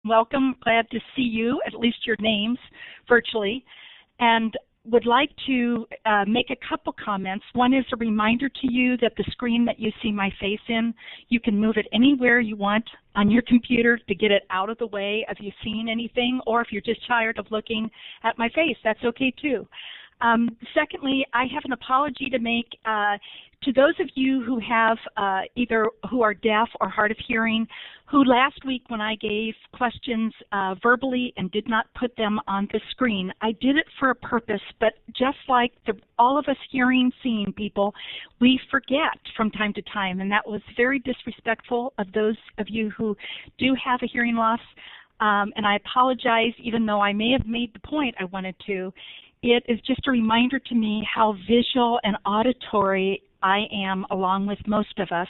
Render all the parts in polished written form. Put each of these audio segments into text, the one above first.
Welcome. Glad to see you, at least your names, virtually. And would like to make a couple comments. One is a reminder to you that the screen that you see my face in, you can move it anywhere you want on your computer to get it out of the way of you seeing anything, or if you're just tired of looking at my face, that's okay too. Secondly, I have an apology to make to those of you who have either who are deaf or hard of hearing, who last week when I gave questions verbally and did not put them on the screen. I did it for a purpose, but just like all of us hearing, seeing people, we forget from time to time, and that was very disrespectful of those of you who do have a hearing loss. And I apologize, even though I may have made the point I wanted to. It is just a reminder to me how visual and auditory I am, along with most of us,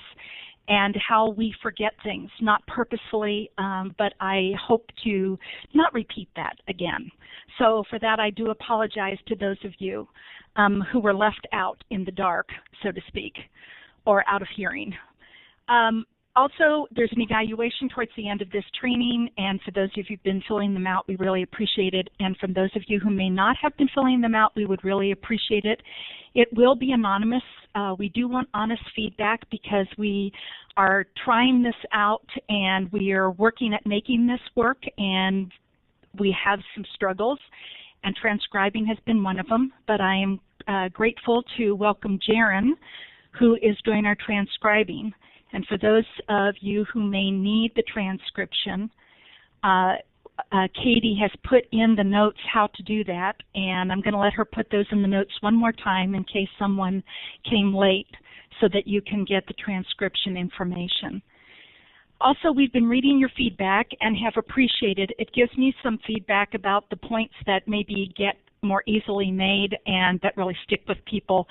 and how we forget things, not purposefully, but I hope to not repeat that again. So for that, I do apologize to those of you who were left out in the dark, so to speak, or out of hearing. Also, there's an evaluation towards the end of this training, and for those of you who've been filling them out, we really appreciate it. And from those of you who may not have been filling them out, we would really appreciate it. It will be anonymous. We do want honest feedback because we are trying this out and we are working at making this work, and we have some struggles, and transcribing has been one of them. But I am grateful to welcome Jaren, who is doing our transcribing. And for those of you who may need the transcription, Katie has put in the notes how to do that, and I'm going to let her put those in the notes one more time in case someone came late so that you can get the transcription information. Also, we've been reading your feedback and have appreciated it. It gives me some feedback about the points that maybe get more easily made and that really stick with people.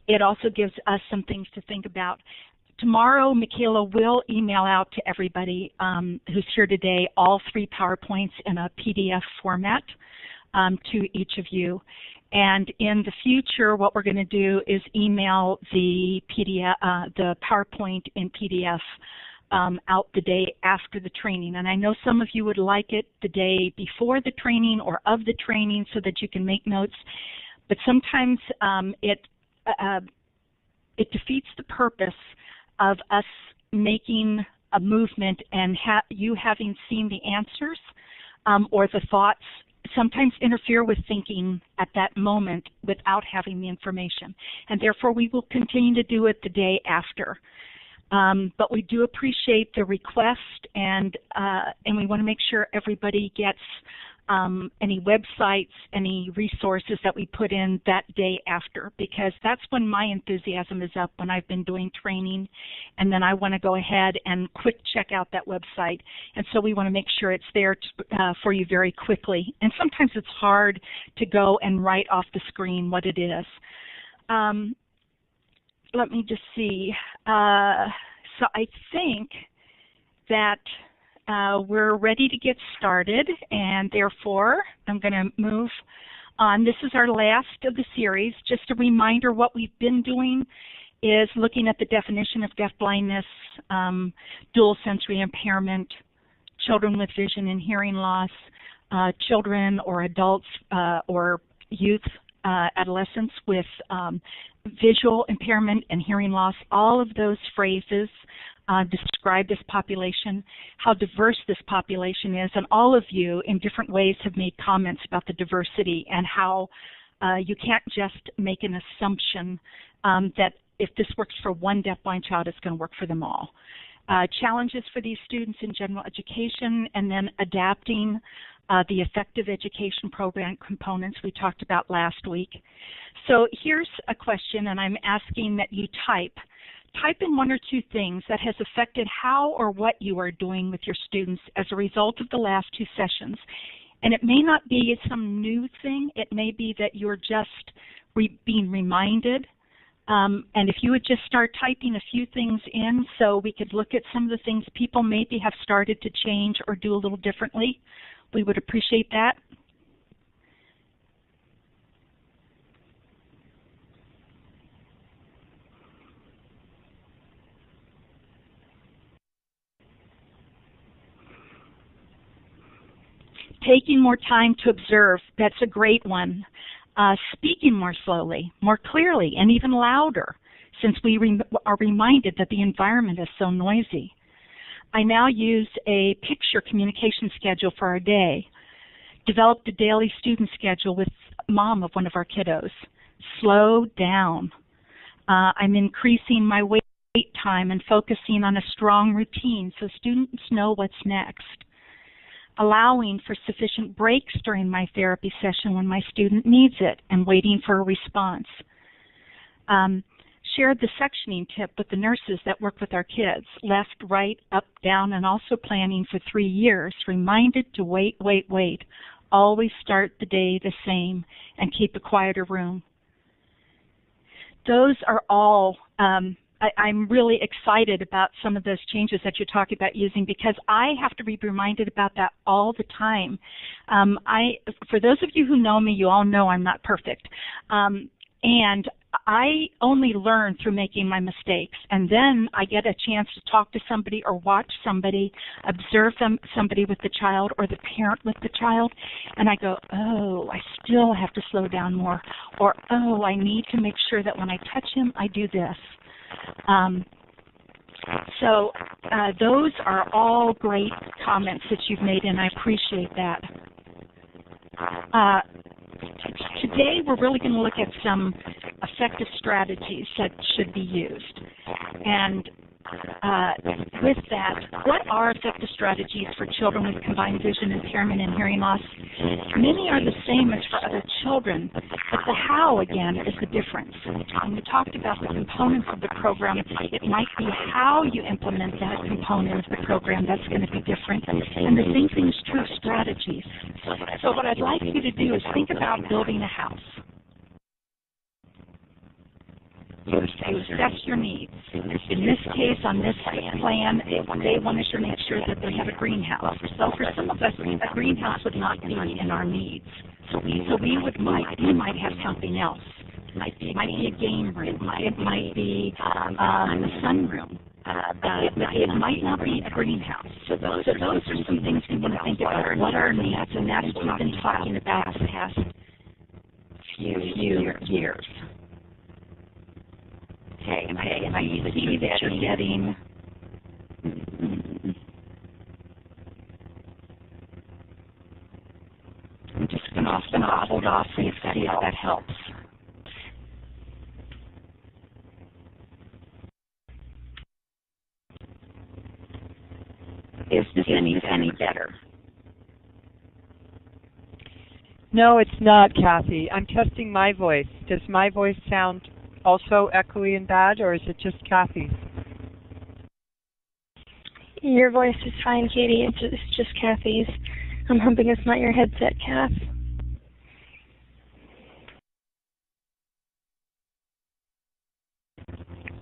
It also gives us some things to think about. Tomorrow, Michaela will email out to everybody who's here today all 3 PowerPoints in a PDF format to each of you. And in the future, what we're going to do is email the PDF, the PowerPoint in PDF out the day after the training. And I know some of you would like it the day before the training or of the training so that you can make notes. But sometimes it defeats the purpose of us making a movement and you having seen the answers or the thoughts sometimes interfere with thinking at that moment without having the information. And therefore, we will continue to do it the day after. But we do appreciate the request, and we want to make sure everybody gets any websites, any resources that we put in that day after, because that's when my enthusiasm is up, when I've been doing training, and then I want to go ahead and quick check out that website. And so we want to make sure it's there for you very quickly. And sometimes it's hard to go and write off the screen what it is. Let me just see. So I think that we're ready to get started, and therefore I'm going to move on. This is our last of the series. Just a reminder, what we've been doing is looking at the definition of deafblindness, dual sensory impairment, children with vision and hearing loss, children or adults or youth, adolescents with visual impairment and hearing loss. All of those phrases describe this population, how diverse this population is, and all of you in different ways have made comments about the diversity and how you can't just make an assumption that if this works for one deafblind child, it's going to work for them all. Challenges for these students in general education, and then adapting the effective education program components we talked about last week. So here's a question, and I'm asking that you type in 1 or 2 things that has affected how or what you are doing with your students as a result of the last 2 sessions. And it may not be some new thing. It may be that you're just being reminded. And if you would just start typing a few things in so we could look at some of the things people maybe have started to change or do a little differently, we would appreciate that. Taking more time to observe, that's a great one. Speaking more slowly, more clearly, and even louder, since we are reminded that the environment is so noisy. I now use a picture communication schedule for our day. Developed a daily student schedule with mom of one of our kiddos. Slow down. I'm increasing my wait time and focusing on a strong routine so students know what's next. Allowing for sufficient breaks during my therapy session when my student needs it and waiting for a response. Shared the sectioning tip with the nurses that work with our kids, left, right, up, down, and also planning for 3 years, reminded to wait. Always start the day the same and keep a quieter room. Those are all, I'm really excited about some of those changes that you're talking about using because I have to be reminded about that all the time. For those of you who know me, you all know I'm not perfect. And I only learn through making my mistakes, and then I get a chance to talk to somebody or watch somebody, observe somebody with the child or the parent with the child, and I go, oh, I still have to slow down more, or oh, I need to make sure that when I touch him, I do this. So those are all great comments that you've made, and I appreciate that. Today, we're really going to look at some effective strategies that should be used. And with that, what are effective strategies for children with combined vision impairment and hearing loss? Many are the same as for other children, but the how, again, is the difference. When we talked about the components of the program, it might be how you implement that component of the program that's going to be different. And the same thing is true of strategies. So what I'd like you to do is think about building a house. You assess your needs. In this case, on this plan, they wanted to make sure that they have a greenhouse. So for some of us, a greenhouse would not be in our needs. So we might have something else. It might be a game room. It might be a sunroom. It might not be a greenhouse. So those are some things we want to think about. What are our needs? And that's what we've been talking about the past few years. Okay, and I see that you're getting I'm just going to hold off and see if that helps. Is this any better? No, it's not, Kathee. I'm testing my voice. Does my voice sound also echoey and bad, or is it just Kathee's? Your voice is fine, Katie. It's just Kathee's. I'm hoping it's not your headset, Kath.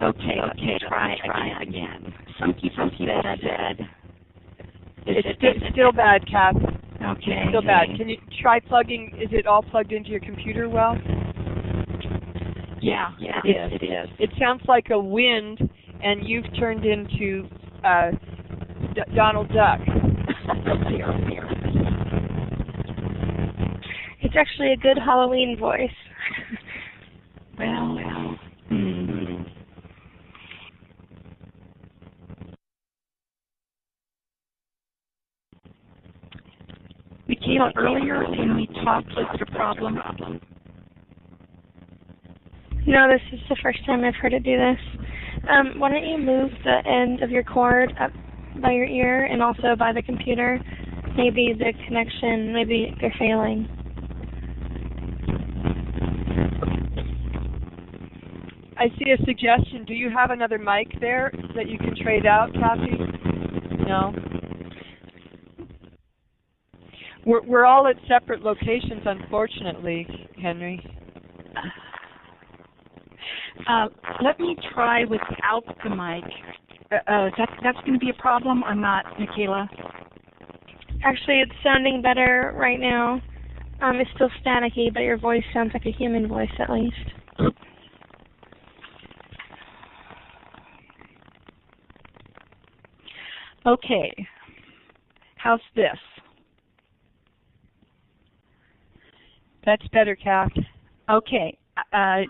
Okay, try again. Some people said it's still bad, Kath. Okay. It's still bad. Can you try plugging? Is it all plugged into your computer well? Yeah, it is. It sounds like a wind, and you've turned into Donald Duck. It's actually a good Halloween voice. Well. Michaela, earlier when we talked, was it a problem? No, this is the first time I've heard it do this. Why don't you move the end of your cord up by your ear and also by the computer? Maybe the connection, maybe they're failing. I see a suggestion. Do you have another mic there that you can trade out, Kathee? No? We're all at separate locations, unfortunately, Henry. Let me try without the mic. That's going to be a problem or not, Michaela? Actually, it's sounding better right now. It's still staticky, but your voice sounds like a human voice at least. Okay. How's this? That's better, Kath. Okay. I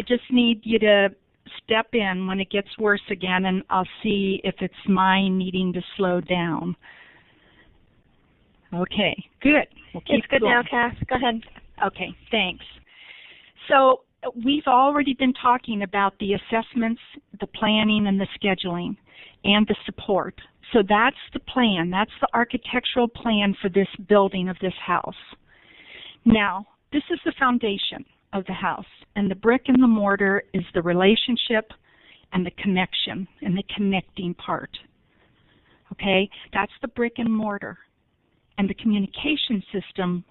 just need you to step in when it gets worse again, and I'll see if it's mine needing to slow down. Okay, good. We'll keep It's good going. now, Kath. Go ahead. Okay, thanks. So we've already been talking about the assessments, the planning, and the scheduling, and the support. So that's the plan. That's the architectural plan for this building of this house. Now, this is the foundation of the house, and the brick and the mortar is the relationship and the connection and the connecting part. Okay, that's the brick and mortar. And the communication system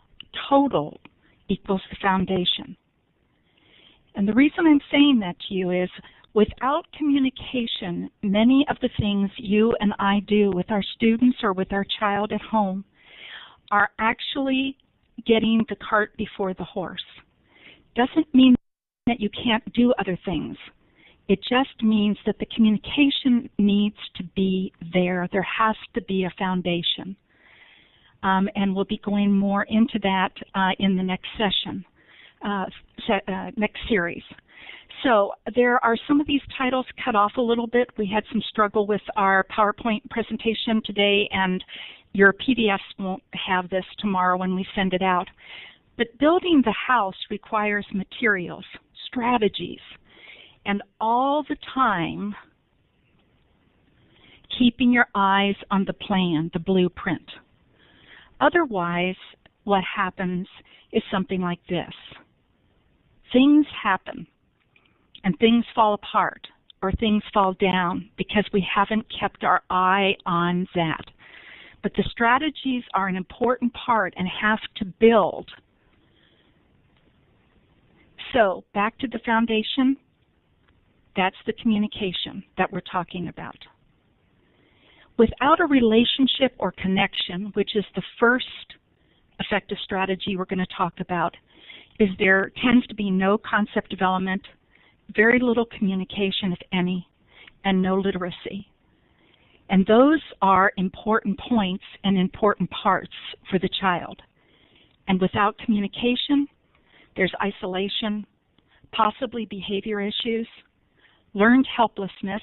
total equals the foundation. And the reason I'm saying that to you is without communication, many of the things you and I do with our students or with our child at home are actually getting the cart before the horse. Doesn't mean that you can't do other things. It just means that the communication needs to be there. There has to be a foundation. And we'll be going more into that in the next session, next series. So there are some of these titles cut off a little bit. We had some struggle with our PowerPoint presentation today, and your PDFs won't have this tomorrow when we send it out. But building the house requires materials, strategies, and all the time keeping your eyes on the plan, the blueprint. Otherwise, what happens is something like this. Things happen, and things fall apart, or things fall down because we haven't kept our eye on that. But the strategies are an important part and have to build. So, back to the foundation, that's the communication that we're talking about. Without a relationship or connection, which is the first effective strategy we're going to talk about, is there tends to be no concept development, very little communication, if any, and no literacy. And those are important points and important parts for the child. And without communication, there's isolation, possibly behavior issues, learned helplessness.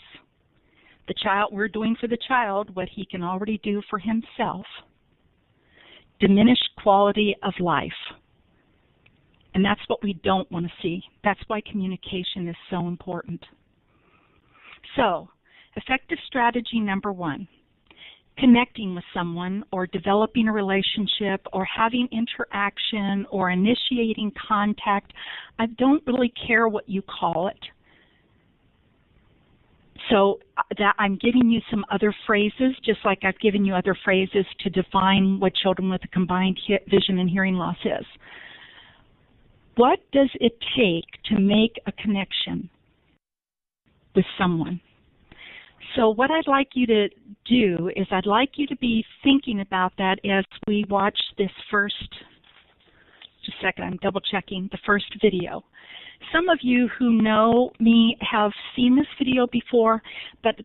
The child, we're doing for the child what he can already do for himself. Diminished quality of life. And that's what we don't want to see. That's why communication is so important. So, effective strategy number 1, connecting with someone or developing a relationship or having interaction or initiating contact. I don't really care what you call it. So that I'm giving you some other phrases, just like I've given you other phrases to define what children with a combined vision and hearing loss is. What does it take to make a connection with someone? So what I'd like you to do is I'd like you to be thinking about that as we watch this first, just a second, I'm double checking the first video. Some of you who know me have seen this video before, but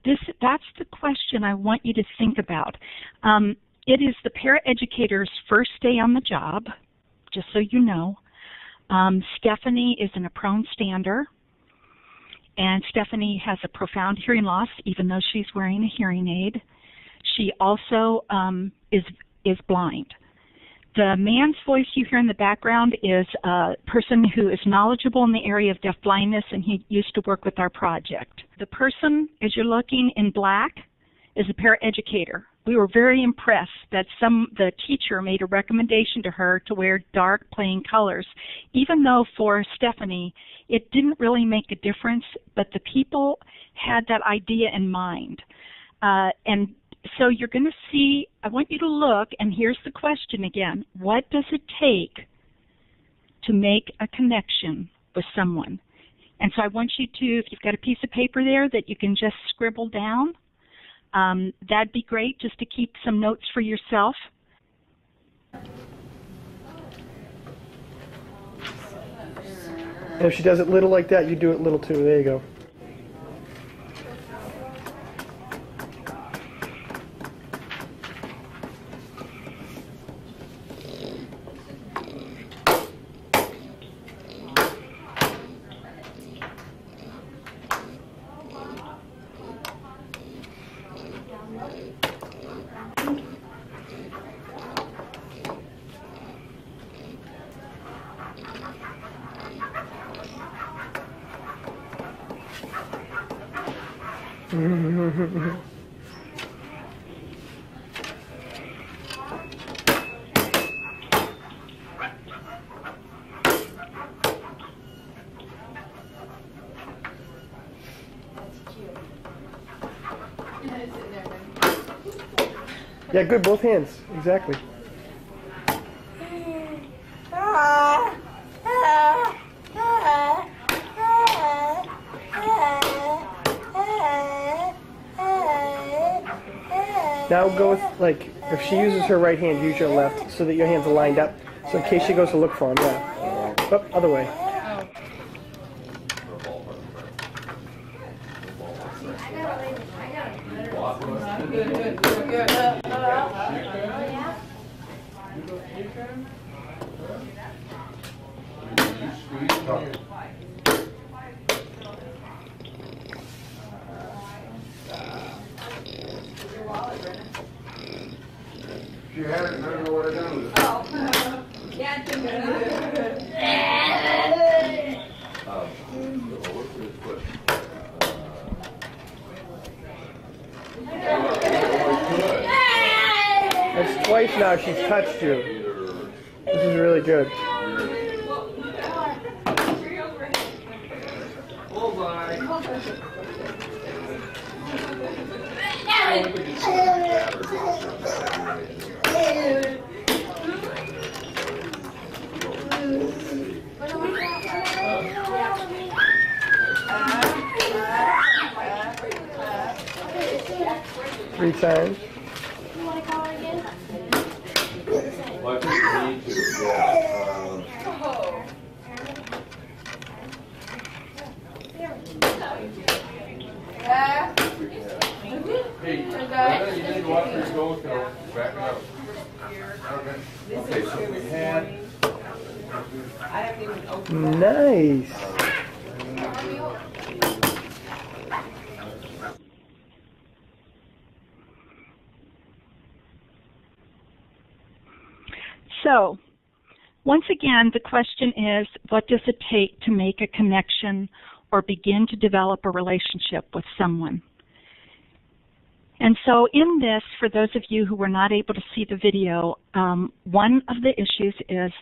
that's the question I want you to think about. It is the paraeducator's first day on the job, just so you know. Stephanie is an prone stander, and Stephanie has a profound hearing loss, even though she's wearing a hearing aid. She also is blind. The man's voice you hear in the background is a person who is knowledgeable in the area of deafblindness, and he used to work with our project. The person, as you're looking in black, is a paraeducator. We were very impressed that the teacher made a recommendation to her to wear dark plain colors, even though for Stephanie it didn't really make a difference, but the people had that idea in mind. And so you're going to see, I want you to look, and here's the question again. What does it take to make a connection with someone? And so I want you to, if you've got a piece of paper there that you can just scribble down, that'd be great, just to keep some notes for yourself. And if she does it little like that, you do it little too. There you go. Yeah, good, both hands, exactly. Now go with, like, if she uses her right hand, use your left so that your hands are lined up. So in case she goes to look for him, yeah. Oh, other way. 'Twice now she's touched you. This is really good. Three times. You want to call her again? Well, I think you need to, yeah. Hey, Brenda, you need to watch where you go, so back up. Okay, so we had... Nice. So, once again, the question is, what does it take to make a connection or begin to develop a relationship with someone? And so in this, for those of you who were not able to see the video, one of the issues is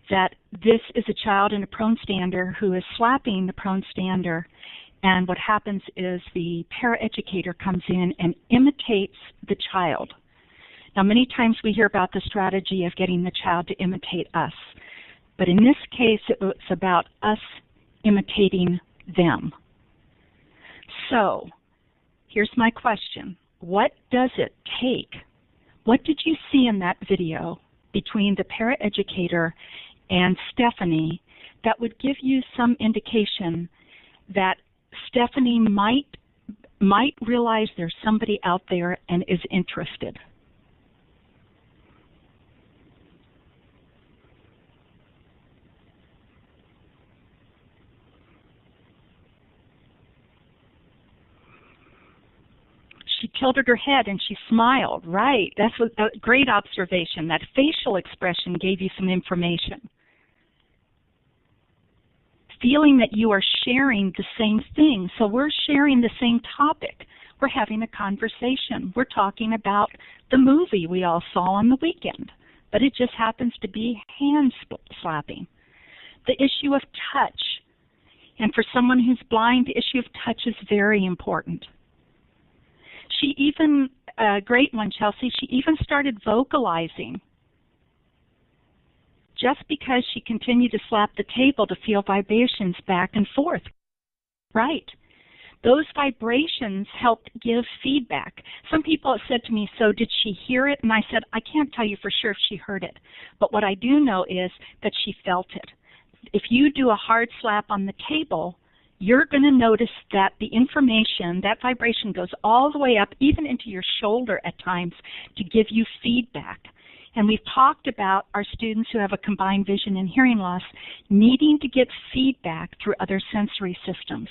that this is a child in a prone stander who is slapping the prone stander, and what happens is the paraeducator comes in and imitates the child. Now, many times we hear about the strategy of getting the child to imitate us, but in this case, it's about us imitating them. So, here's my question. What does it take? What did you see in that video between the paraeducator and Stephanie that would give you some indication that Stephanie might realize there's somebody out there and is interested? She tilted her head and she smiled. Right. That's a great observation. That facial expression gave you some information. Feeling that you are sharing the same thing. So we're sharing the same topic. We're having a conversation. We're talking about the movie we all saw on the weekend. But it just happens to be hand slapping. The issue of touch. And for someone who's blind, the issue of touch is very important. She even, great one, Chelsea, she even started vocalizing just because she continued to slap the table to feel vibrations back and forth. Right. Those vibrations helped give feedback. Some people have said to me, so did she hear it? And I said, I can't tell you for sure if she heard it. But what I do know is that she felt it. If you do a hard slap on the table, you're going to notice that the information, that vibration goes all the way up, even into your shoulder at times, to give you feedback. And we've talked about our students who have a combined vision and hearing loss needing to get feedback through other sensory systems.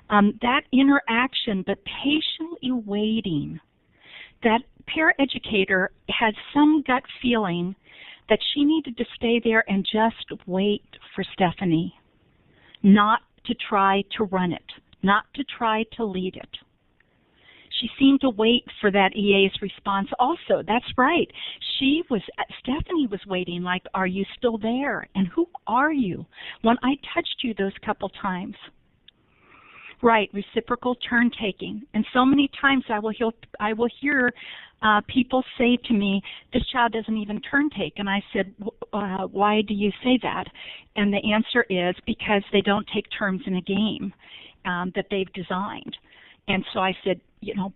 That interaction, but patiently waiting, that paraeducator had some gut feeling that she needed to stay there and just wait for Stephanie, not to try to run it, not to try to lead it. She seemed to wait for that EA's response also. That's right. Stephanie was waiting like, are you still there? And who are you? When I touched you those couple times. Right, reciprocal turn taking. And so many times I will hear people say to me, this child doesn't even turn take. And I said, why do you say that? And the answer is because they don't take turns in a game that they've designed. And so I said,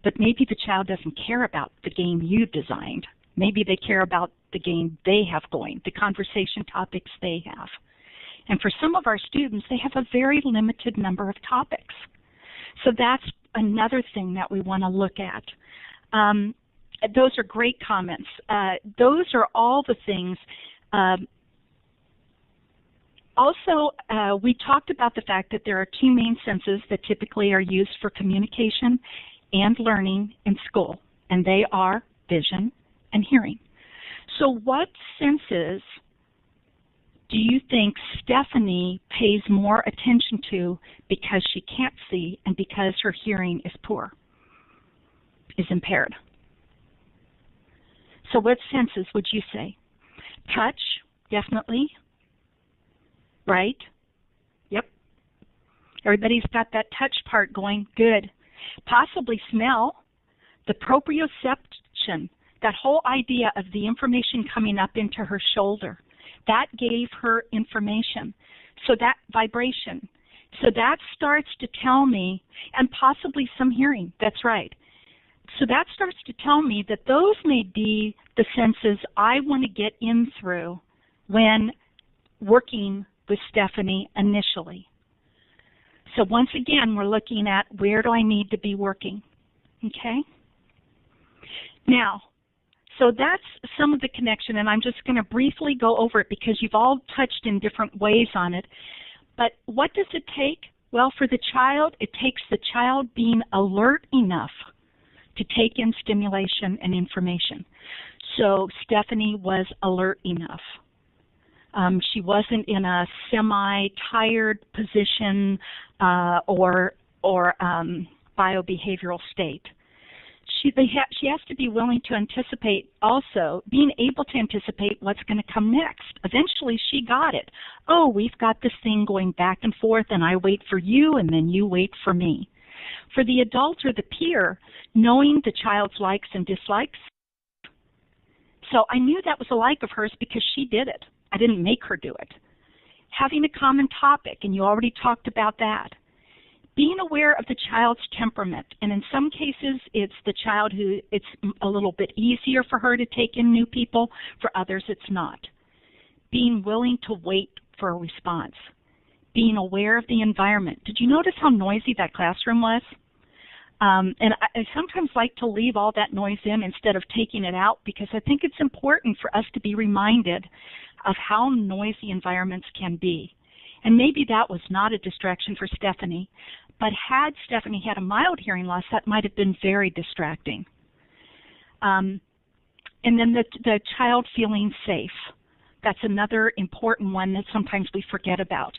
but maybe the child doesn't care about the game you designed. Maybe they care about the game they have going, the conversation topics they have. And for some of our students, they have a very limited number of topics. So that's another thing that we want to look at. Those are great comments. Those are all the things. Also, we talked about the fact that there are two main senses that typically are used for communication and learning in school, and they are vision and hearing. So what senses do you think Stephanie pays more attention to because she can't see and because her hearing is poor, is impaired? So what senses would you say? Touch, definitely. Right? Yep. Everybody's got that touch part going. Good. Possibly smell. The proprioception, that whole idea of the information coming up into her shoulder, that gave her information. So that vibration. So that starts to tell me, and possibly some hearing. That's right. So that starts to tell me that those may be the senses I want to get in through when working with Stephanie initially. So once again, we're looking at where do I need to be working, okay? Now, so that's some of the connection, and I'm just going to briefly go over it because you've all touched in different ways on it. But what does it take? Well, for the child, it takes the child being alert enough to take in stimulation and information. So Stephanie was alert enough. She wasn't in a semi-tired position or biobehavioral state. She has to be willing to anticipate also, being able to anticipate what's going to come next. Eventually she got it. Oh, we've got this thing going back and forth, and I wait for you and then you wait for me. For the adult or the peer, knowing the child's likes and dislikes. So I knew that was a like of hers because she did it. I didn't make her do it. Having a common topic, and you already talked about that. Being aware of the child's temperament, and in some cases it's the child who it's a little bit easier for her to take in new people, for others it's not. Being willing to wait for a response. Being aware of the environment. Did you notice how noisy that classroom was? And I sometimes like to leave all that noise in instead of taking it out because I think it's important for us to be reminded of how noisy environments can be. And maybe that was not a distraction for Stephanie, but had Stephanie had a mild hearing loss, that might have been very distracting. And then the child feeling safe. That's another important one that sometimes we forget about.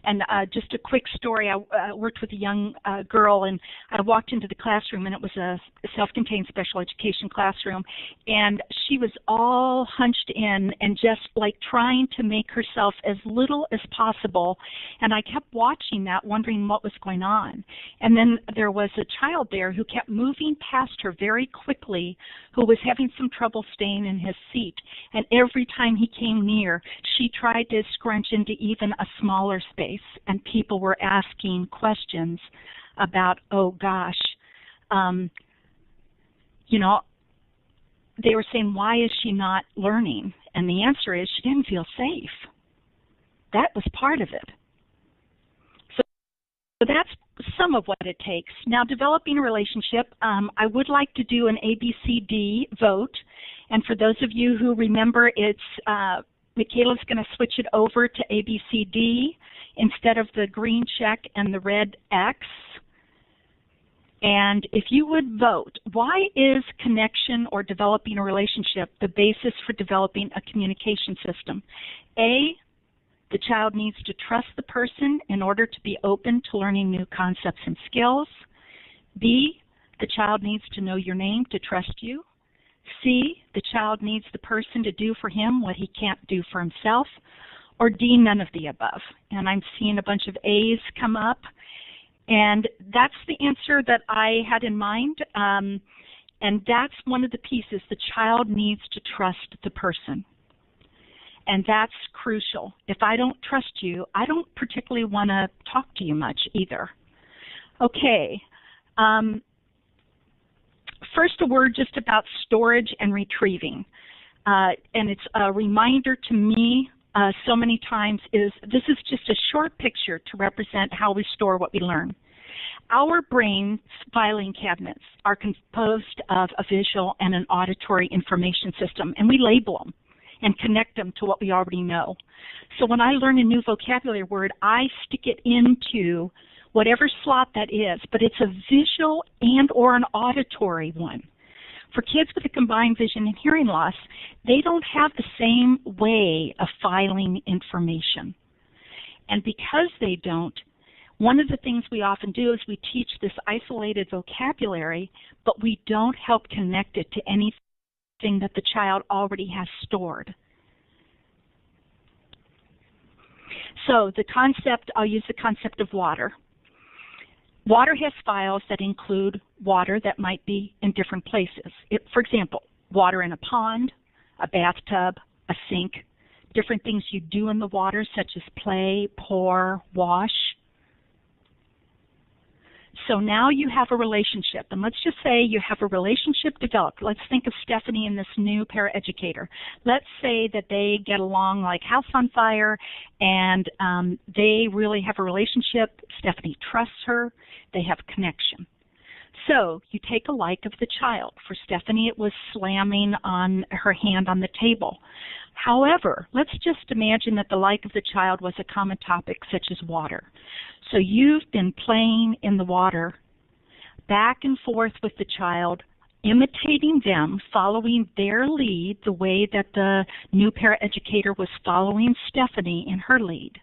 And just a quick story, I worked with a young girl, and I walked into the classroom, and it was a self-contained special education classroom, and she was all hunched in and just like trying to make herself as little as possible. And I kept watching that, wondering what was going on. And then there was a child there who kept moving past her very quickly, who was having some trouble staying in his seat. And every time he came near, she tried to scrunch into even a smaller space, and people were asking questions about, oh gosh, they were saying, why is she not learning? And the answer is she didn't feel safe. That was part of it. So that's some of what it takes. Now, developing a relationship, I would like to do an ABCD vote. And for those of you who remember, it's Michaela's going to switch it over to ABCD instead of the green check and the red X. And if you would vote, why is connection or developing a relationship the basis for developing a communication system? A, the child needs to trust the person in order to be open to learning new concepts and skills. B, the child needs to know your name to trust you. C, the child needs the person to do for him what he can't do for himself. Or D, none of the above. And I'm seeing a bunch of A's come up. And that's the answer that I had in mind. And that's one of the pieces. The child needs to trust the person. And that's crucial. If I don't trust you, I don't particularly want to talk to you much either. Okay. First, a word just about storage and retrieving. And it's a reminder to me so many times is this is just a short picture to represent how we store what we learn. Our brain's filing cabinets are composed of a visual and an auditory information system, and we label them and connect them to what we already know. So when I learn a new vocabulary word, I stick it into whatever slot that is, but it's a visual and or an auditory one. For kids with a combined vision and hearing loss, they don't have the same way of filing information. And because they don't, one of the things we often do is we teach this isolated vocabulary, but we don't help connect it to anything that the child already has stored. So the concept, I'll use the concept of water. Water has files that include water that might be in different places. For example, water in a pond, a bathtub, a sink, different things you do in the water such as play, pour, wash. So now you have a relationship, and let's just say you have a relationship developed. Let's think of Stephanie and this new paraeducator. Let's say that they get along like house on fire, and they really have a relationship. Stephanie trusts her. They have connection. So you take a like of the child. For Stephanie, it was slamming on her hand on the table. However, let's just imagine that the like of the child was a common topic such as water. So you've been playing in the water back and forth with the child, imitating them, following their lead the way that the new paraeducator was following Stephanie in her lead.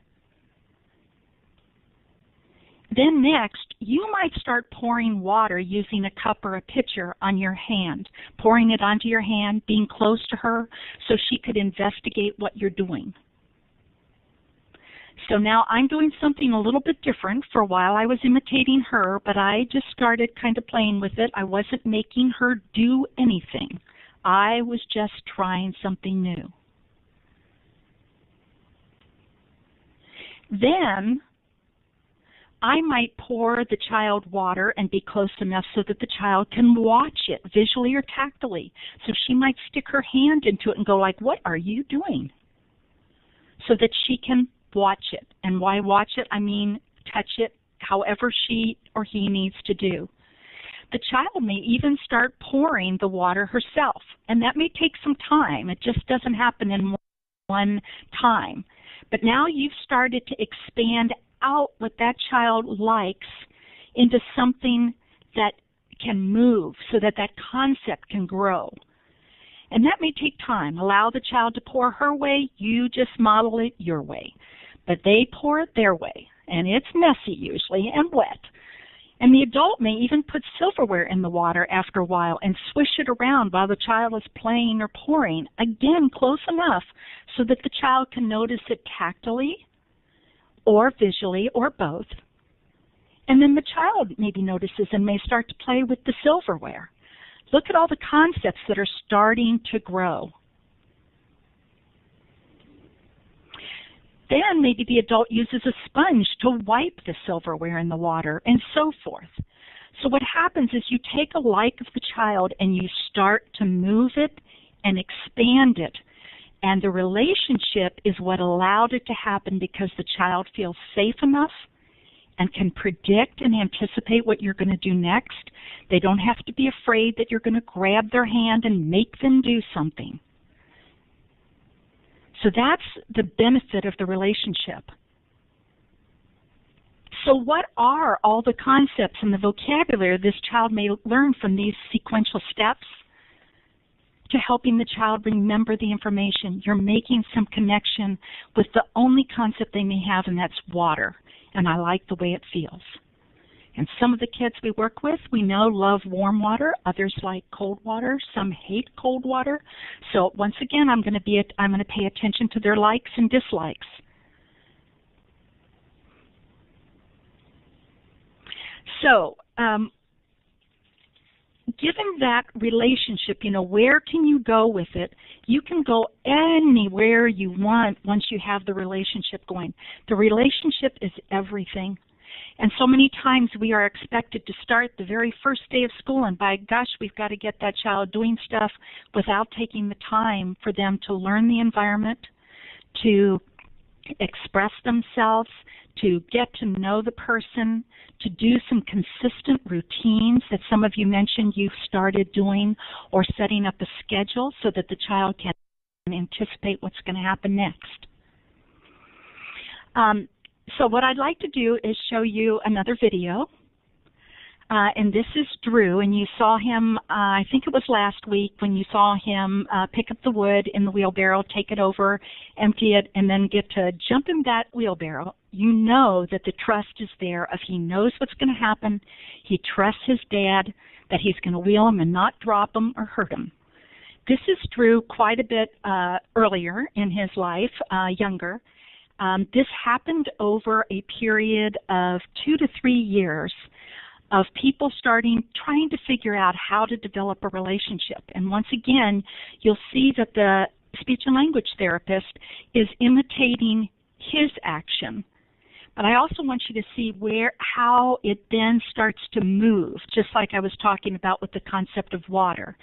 Then next, you might start pouring water using a cup or a pitcher on your hand, pouring it onto your hand, being close to her so she could investigate what you're doing. So now I'm doing something a little bit different. For a while I was imitating her, but I just started kind of playing with it. I wasn't making her do anything. I was just trying something new. Then I might pour the child water and be close enough so that the child can watch it visually or tactily. So she might stick her hand into it and go like, "What are you doing?" So that she can watch it. And why watch it? I mean touch it however she or he needs to do. The child may even start pouring the water herself, and that may take some time. It just doesn't happen in one time. But now you've started to expand out what that child likes into something that can move so that that concept can grow. And that may take time. Allow the child to pour her way. You just model it your way. But they pour it their way. And it's messy usually and wet. And the adult may even put silverware in the water after a while and swish it around while the child is playing or pouring. Again, close enough so that the child can notice it tactily or visually, or both. And then the child maybe notices and may start to play with the silverware. Look at all the concepts that are starting to grow. Then maybe the adult uses a sponge to wipe the silverware in the water, and so forth. So what happens is you take a like of the child and you start to move it and expand it. And the relationship is what allowed it to happen because the child feels safe enough and can predict and anticipate what you're going to do next. They don't have to be afraid that you're going to grab their hand and make them do something. So that's the benefit of the relationship. So what are all the concepts and the vocabulary this child may learn from these sequential steps? To helping the child remember the information. You're making some connection with the only concept they may have, and that's water. And I like the way it feels. And some of the kids we work with, we know love warm water, others like cold water, some hate cold water. So once again, I'm going to pay attention to their likes and dislikes. So, given that relationship, where can you go with it? You can go anywhere you want once you have the relationship going. The relationship is everything. And so many times we are expected to start the very first day of school, and by gosh, we've got to get that child doing stuff without taking the time for them to learn the environment, to express themselves, to get to know the person, to do some consistent routines that some of you mentioned you've started doing, or setting up a schedule so that the child can anticipate what's going to happen next. So what I'd like to do is show you another video. And this is Drew, and you saw him, I think it was last week, when you saw him pick up the wood in the wheelbarrow, take it over, empty it, and then get to jump in that wheelbarrow. You know that the trust is there if he knows what's going to happen. He trusts his dad that he's going to wheel him and not drop him or hurt him. This is Drew quite a bit earlier in his life, younger. This happened over a period of 2 to 3 years of people trying to figure out how to develop a relationship. And once again, you'll see that the speech and language therapist is imitating his action. But I also want you to see how it then starts to move, just like I was talking about with the concept of water.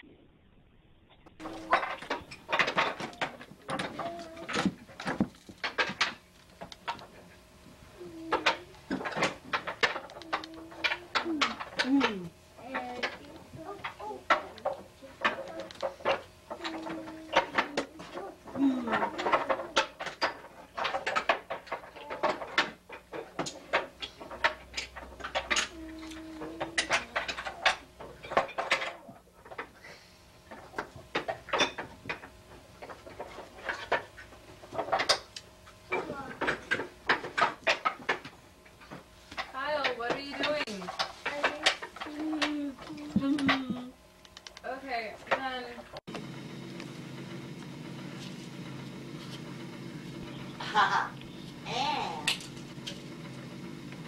And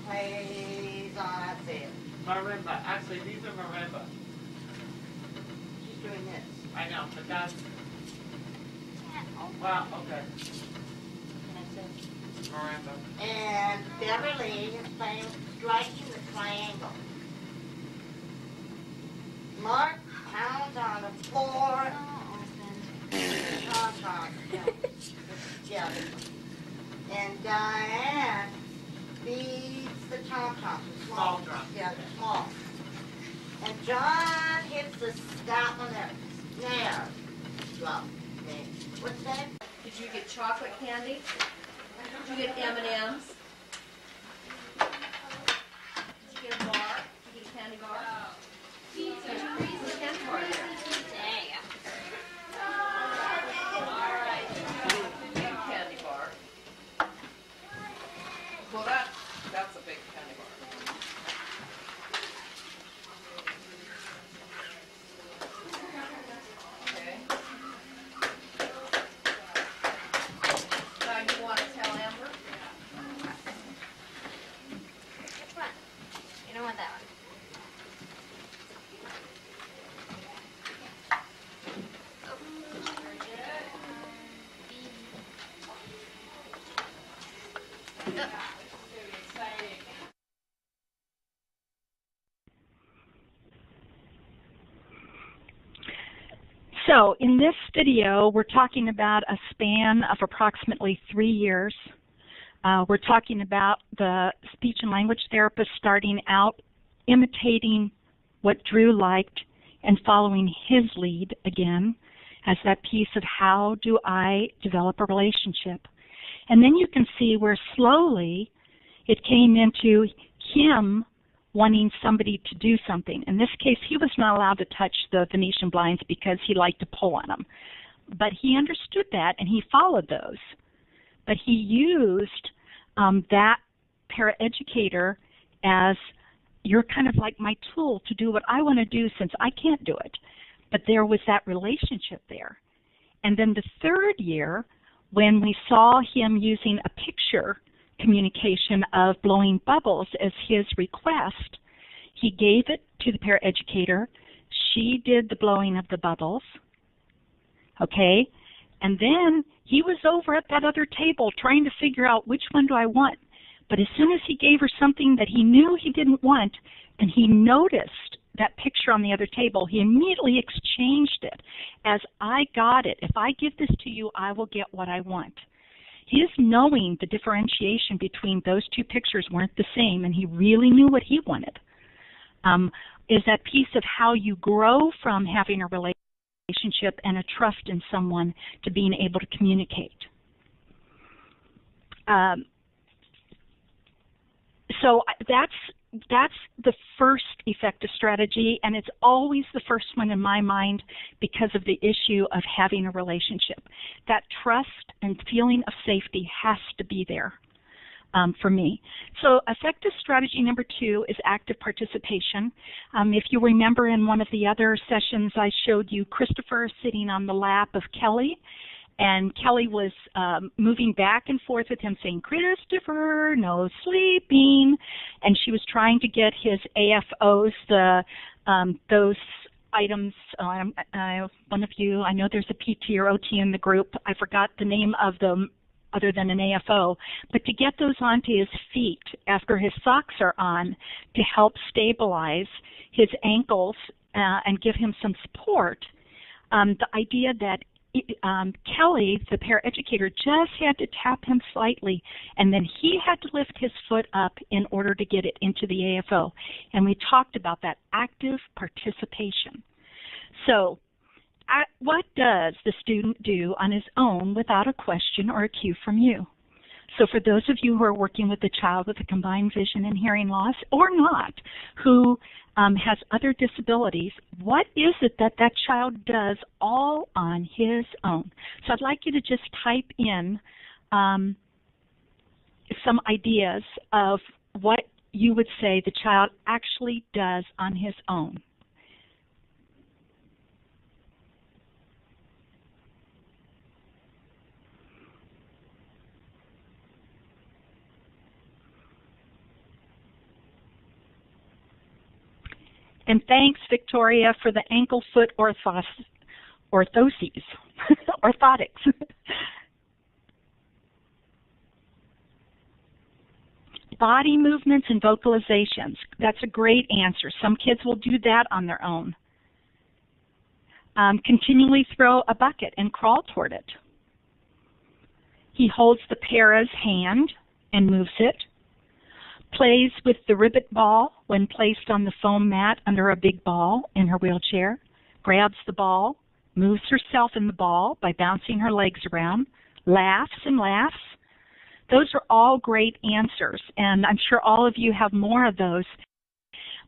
plays on it. Marimba. Actually, these are marimba. She's doing this. I know, but that's... Wow, okay. Marimba. And Beverly is playing striking the triangle. Mark pounds on the floor. Yeah. And Diane beats the tom-toms, the small drums. Yeah, the small. And John hits the stop on the snare drum. Okay. What's that? Did you get chocolate candy? Did you get M&Ms? Did you get a bar? Did you get a candy bar? Where's the candy bar there? Candy bar. Well, that's a big candy bar. Okay. Now you want to tell Amber? Which one? You don't want that one. So in this video, we're talking about a span of approximately 3 years. We're talking about the speech and language therapist starting out imitating what Drew liked and following his lead again as that piece of how do I develop a relationship. And then you can see where slowly it came into him wanting somebody to do something. In this case, he was not allowed to touch the Venetian blinds because he liked to pull on them. But he understood that, and he followed those. But he used that paraeducator as you're kind of like my tool to do what I want to do since I can't do it. But there was that relationship there. And then the third year, when we saw him using a picture communication of blowing bubbles as his request, he gave it to the paraeducator. She did the blowing of the bubbles, okay? And then he was over at that other table trying to figure out which one do I want. But as soon as he gave her something that he knew he didn't want, and he noticed that picture on the other table, he immediately exchanged it as, I got it. If I give this to you, I will get what I want. His knowing the differentiation between those two pictures weren't the same, and he really knew what he wanted, is that piece of how you grow from having a relationship and a trust in someone to being able to communicate. So that's the first effective strategy, and it's always the first one in my mind because of the issue of having a relationship. That trust and feeling of safety has to be there for me. So effective strategy number 2 is active participation. If you remember in one of the other sessions, I showed you Christopher sitting on the lap of Kelly, and Kelly was moving back and forth with him saying, Christopher, no sleeping. And she was trying to get his AFOs, those items. One of you, I know there's a PT or OT in the group. I forgot the name of them other than an AFO. But to get those onto his feet after his socks are on to help stabilize his ankles and give him some support, the idea that Kelly, the paraeducator, just had to tap him slightly, and then he had to lift his foot up in order to get it into the AFO. And we talked about that active participation. So what does the student do on his own without a question or a cue from you? So for those of you who are working with a child with a combined vision and hearing loss, or not, who has other disabilities, what is it that that child does all on his own? So I'd like you to just type in some ideas of what you would say the child actually does on his own. And thanks, Victoria, for the ankle foot orthoses, orthotics. Body movements and vocalizations. That's a great answer. Some kids will do that on their own. Continually throw a bucket and crawl toward it. He holds the para's hand and moves it. Plays with the ribbit ball when placed on the foam mat under a big ball in her wheelchair, grabs the ball, moves herself in the ball by bouncing her legs around, laughs and laughs. Those are all great answers, and I'm sure all of you have more of those,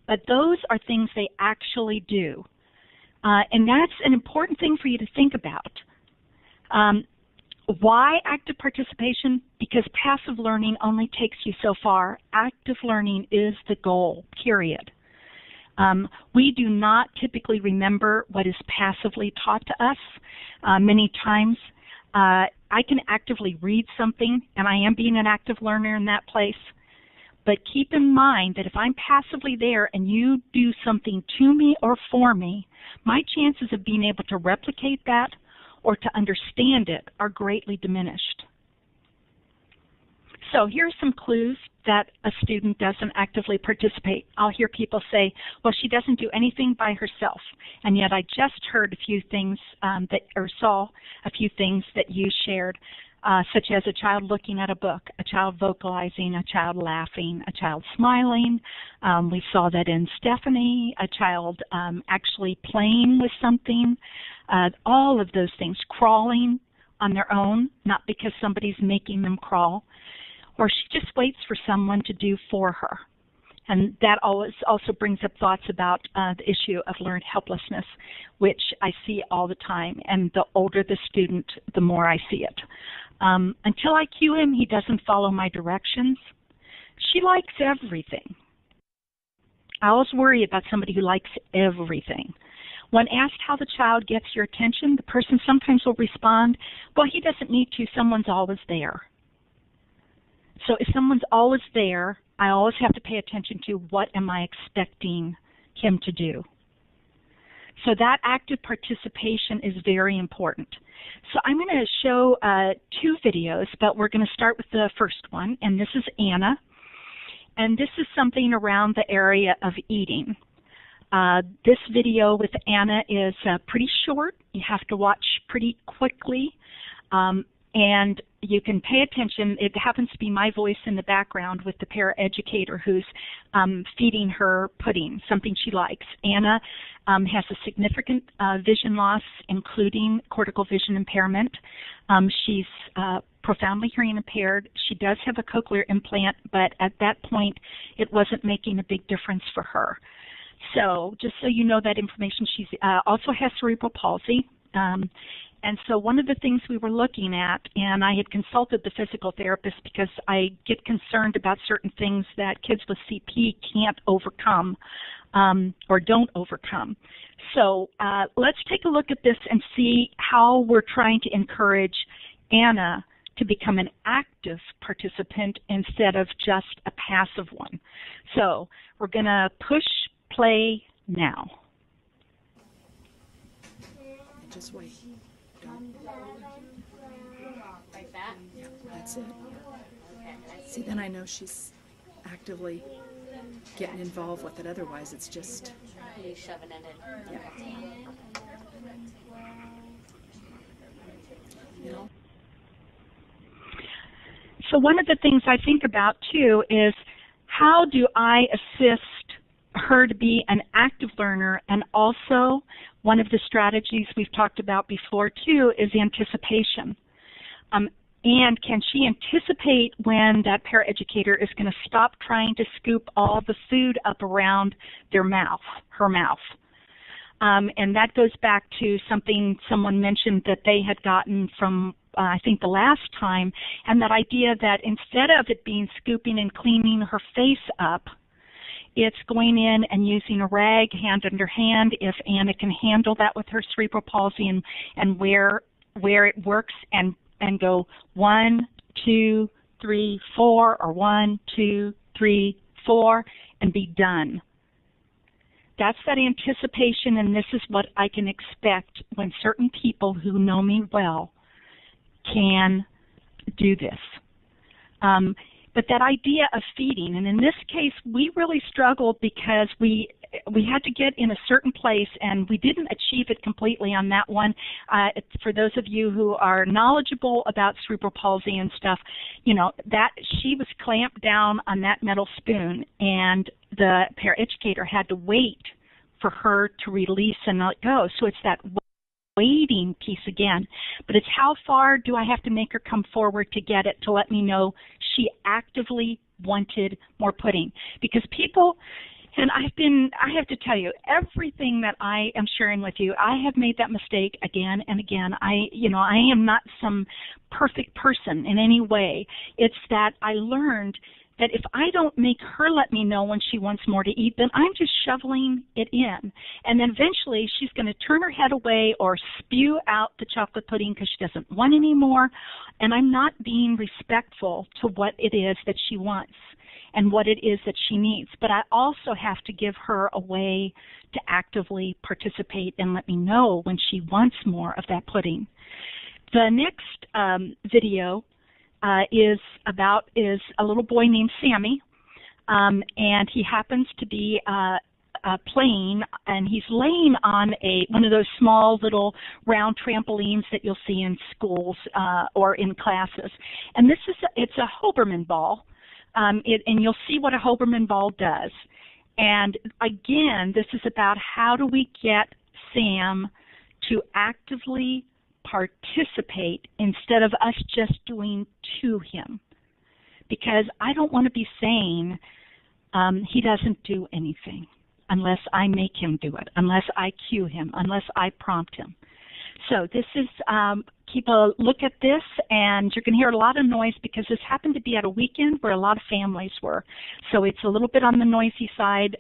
but those are things they actually do. And that's an important thing for you to think about. Why active participation? Because passive learning only takes you so far. Active learning is the goal, period. We do not typically remember what is passively taught to us. Many times I can actively read something, and I am being an active learner in that place. But keep in mind that if I'm passively there and you do something to me or for me, my chances of being able to replicate that or to understand it are greatly diminished. So here's some clues that a student doesn't actively participate. I'll hear people say, well, she doesn't do anything by herself. And yet I just heard a few things saw a few things that you shared, such as a child looking at a book, a child vocalizing, a child laughing, a child smiling. We saw that in Stephanie, a child actually playing with something. All of those things, crawling on their own, not because somebody's making them crawl, or she just waits for someone to do for her. And that always also brings up thoughts about the issue of learned helplessness, which I see all the time. And the older the student, the more I see it. Until I cue him, he doesn't follow my directions. She likes everything. I always worry about somebody who likes everything. When asked how the child gets your attention, the person sometimes will respond, well, he doesn't need to, someone's always there. So if someone's always there, I always have to pay attention to what am I expecting him to do. So that active participation is very important. So I'm going to show 2 videos, but we're going to start with the first one, and this is Anna. And this is something around the area of eating. This video with Anna is pretty short. You have to watch pretty quickly, and you can pay attention. It happens to be my voice in the background with the paraeducator who's feeding her pudding, something she likes. Anna has a significant vision loss, including cortical vision impairment. She's profoundly hearing impaired. She does have a cochlear implant, but at that point, it wasn't making a big difference for her. So just so you know that information, she also has cerebral palsy. And so one of the things we were looking at, and I had consulted the physical therapist because I get concerned about certain things that kids with CP can't overcome or don't overcome. So let's take a look at this and see how we're trying to encourage Anna to become an active participant instead of just a passive one. So we're going to push play now. And just wait. Don't. Like that? Yeah, that's it. See, then I know she's actively getting involved with it. Otherwise, it's just... You shoving it in. Yeah. You know? So one of the things I think about, too, is how do I assist her to be an active learner? And also, one of the strategies we've talked about before, too, is anticipation. And can she anticipate when that paraeducator is going to stop trying to scoop all the food up around her mouth? And that goes back to something someone mentioned that they had gotten from I think the last time, and that idea that instead of it being scooping and cleaning her face up, it's going in and using a rag hand under hand if Anna can handle that with her cerebral palsy, and where it works, and go 1, 2, 3, 4, or 1, 2, 3, 4, and be done. That's that anticipation, and this is what I can expect when certain people who know me well can do this. But that idea of feeding, and in this case, we really struggled because we had to get in a certain place, and we didn't achieve it completely on that one. For those of you who are knowledgeable about cerebral palsy and stuff, you know, that she was clamped down on that metal spoon, and the paraeducator had to wait for her to release and let go. So it's that waiting piece again, but it's how far do I have to make her come forward to get it, to let me know she actively wanted more pudding. Because people, and I have to tell you, everything that I am sharing with you, I have made that mistake again and again. I am not some perfect person in any way. It's that I learned that if I don't make her let me know when she wants more to eat, then I'm just shoveling it in. And then eventually she's going to turn her head away or spew out the chocolate pudding because she doesn't want any more. And I'm not being respectful to what it is that she wants and what it is that she needs. But I also have to give her a way to actively participate and let me know when she wants more of that pudding. The next video is a little boy named Sammy, and he happens to be playing, and he's laying on one of those small little round trampolines that you'll see in schools or in classes. And it's a Hoberman ball, and you'll see what a Hoberman ball does. And again, this is about how do we get Sam to actively participate instead of us just doing to him. Because I don't want to be saying he doesn't do anything unless I make him do it, unless I cue him, unless I prompt him. So this is, keep a look at this, and you're going to hear a lot of noise because this happened to be at a weekend where a lot of families were. So it's a little bit on the noisy side,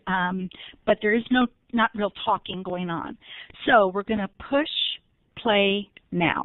but there is not real talking going on. So we're going to push play now.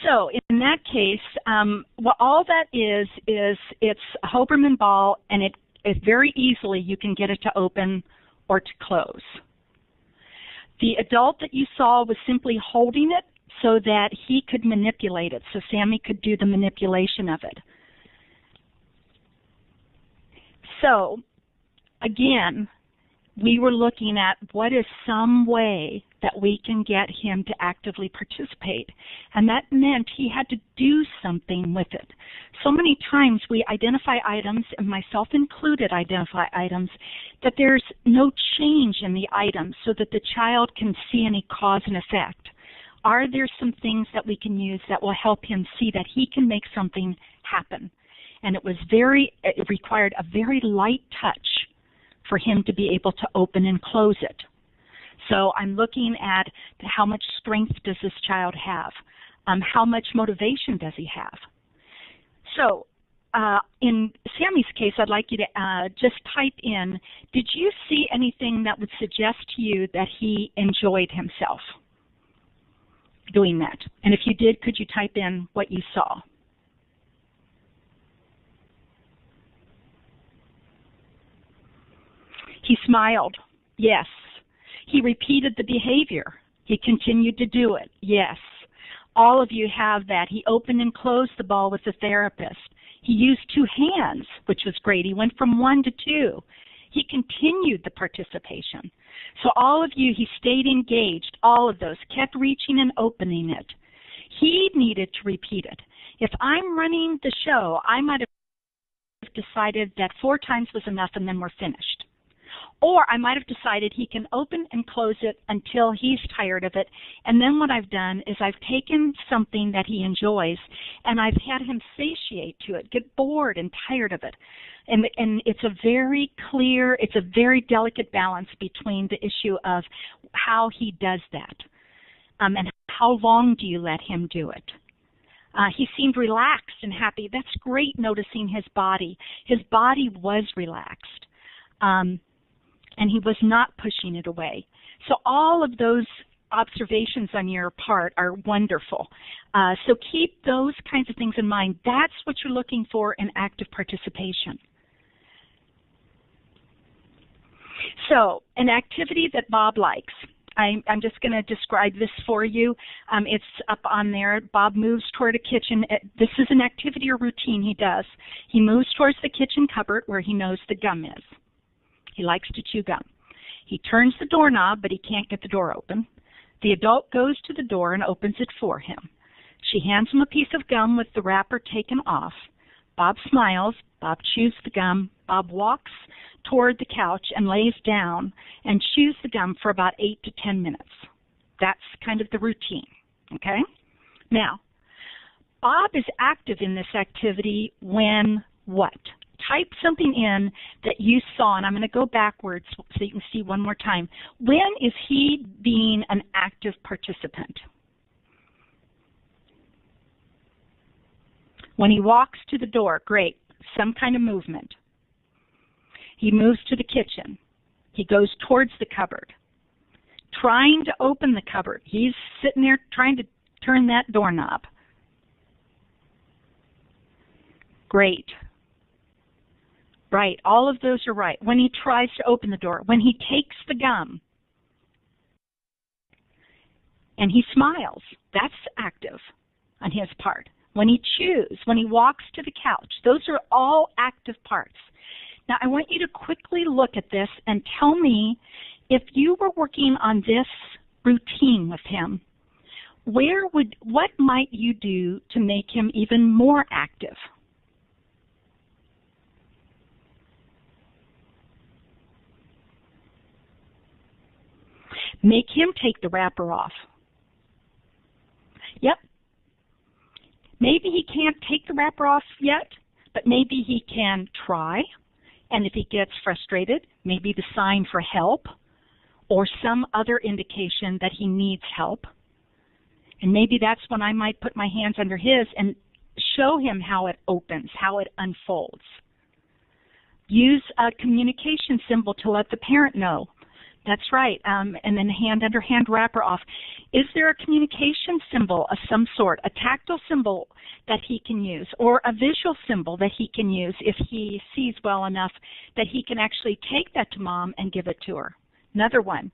So in that case, well, all that is it's a Hoberman ball, and it very easily you can get it to open or to close. The adult that you saw was simply holding it so that he could manipulate it, so Sammy could do the manipulation of it. So again, we were looking at what is some way that we can get him to actively participate. And that meant he had to do something with it. So many times we identify items, and myself included identify items, that there's no change in the items so that the child can see any cause and effect. Are there some things that we can use that will help him see that he can make something happen? And it required a very light touch for him to be able to open and close it. So I'm looking at how much strength does this child have? How much motivation does he have? So in Sammy's case, I'd like you to just type in, did you see anything that would suggest to you that he enjoyed himself doing that? And if you did, could you type in what you saw? He smiled. Yes. He repeated the behavior. He continued to do it. Yes. All of you have that. He opened and closed the ball with the therapist. He used 2 hands, which was great. He went from 1 to 2. He continued the participation. So all of you, he stayed engaged. All of those kept reaching and opening it. He needed to repeat it. If I'm running the show, I might have decided that 4 times was enough and then we're finished. Or I might have decided he can open and close it until he's tired of it. And then what I've done is I've taken something that he enjoys and I've had him satiate to it, get bored and tired of it. And it's a very clear, it's a very delicate balance between the issue of how he does that and how long do you let him do it. He seemed relaxed and happy. That's great, noticing his body. His body was relaxed. And he was not pushing it away. So all of those observations on your part are wonderful. So keep those kinds of things in mind. That's what you're looking for in active participation. So an activity that Bob likes. I'm just going to describe this for you. It's up on there. Bob moves toward a kitchen. This is an activity or routine he does. He moves towards the kitchen cupboard where he knows the gum is. He likes to chew gum. He turns the doorknob, but he can't get the door open. The adult goes to the door and opens it for him. She hands him a piece of gum with the wrapper taken off. Bob smiles. Bob chews the gum. Bob walks toward the couch and lays down and chews the gum for about 8 to 10 minutes. That's kind of the routine, okay? Now, Bob is active in this activity when what? Type something in that you saw, and I'm going to go backwards so you can see one more time. When is he being an active participant? When he walks to the door, great, some kind of movement. He moves to the kitchen. He goes towards the cupboard. Trying to open the cupboard. He's sitting there trying to turn that doorknob. Great. Right, all of those are right. When he tries to open the door, when he takes the gum, and he smiles. That's active on his part. When he chews, when he walks to the couch, those are all active parts. Now, I want you to quickly look at this and tell me, if you were working on this routine with him, what might you do to make him even more active? Make him take the wrapper off. Yep. Maybe he can't take the wrapper off yet, but maybe he can try. And if he gets frustrated, maybe the sign for help or some other indication that he needs help. And maybe that's when I might put my hands under his and show him how it opens, how it unfolds. Use a communication symbol to let the parent know. That's right. And then hand under hand wrapper off. Is there a communication symbol of some sort, a tactile symbol that he can use, or a visual symbol that he can use if he sees well enough that he can actually take that to mom and give it to her? Another one.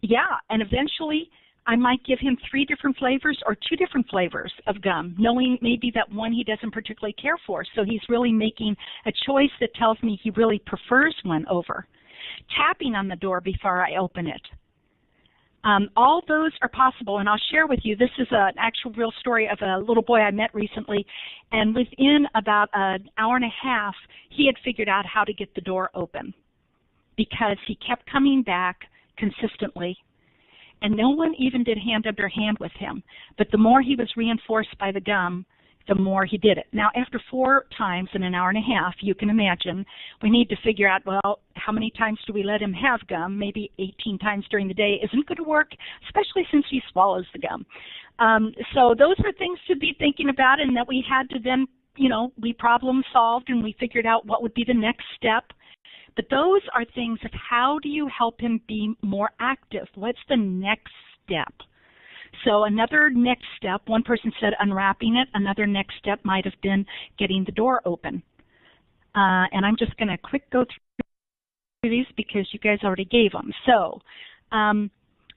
Yeah, and eventually I might give him 3 different flavors or 2 different flavors of gum, knowing maybe that one he doesn't particularly care for. So he's really making a choice that tells me he really prefers one over. Tapping on the door before I open it. All those are possible, and I'll share with you, this is an actual real story of a little boy I met recently, and within about an hour and a half, he had figured out how to get the door open because he kept coming back consistently, and no one even did hand under hand with him. But the more he was reinforced by the gum, the more he did it. Now, after 4 times in an hour and a half, you can imagine, we need to figure out, well, how many times do we let him have gum? Maybe 18 times during the day isn't going to work, especially since he swallows the gum. So those are things to be thinking about, and that we had to then, we problem solved and we figured out what would be the next step. But those are things of how do you help him be more active? What's the next step? So another next step, one person said unwrapping it. Another next step might have been getting the door open. And I'm just going to quick go through these because you guys already gave them. So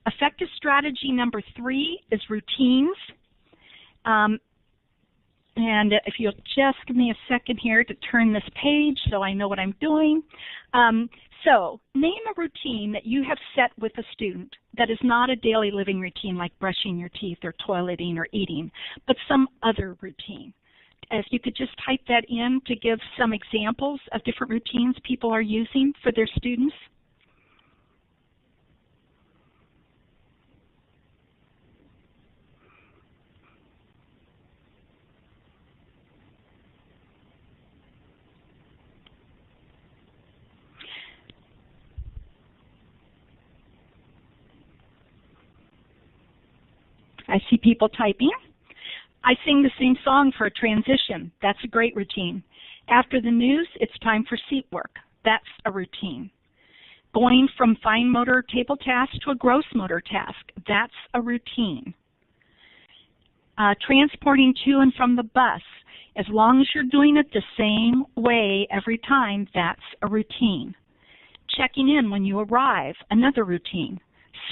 effective strategy number 3 is routines. And if you'll just give me a second here to turn this page so I know what I'm doing. So name a routine that you have set with a student that is not a daily living routine like brushing your teeth or toileting or eating, but some other routine. If you could just type that in to give some examples of different routines people are using for their students. I see people typing. I sing the same song for a transition. That's a great routine. After the news, it's time for seat work. That's a routine. Going from fine motor table task to a gross motor task. That's a routine. Transporting to and from the bus. As long as you're doing it the same way every time, that's a routine. Checking in when you arrive. Another routine.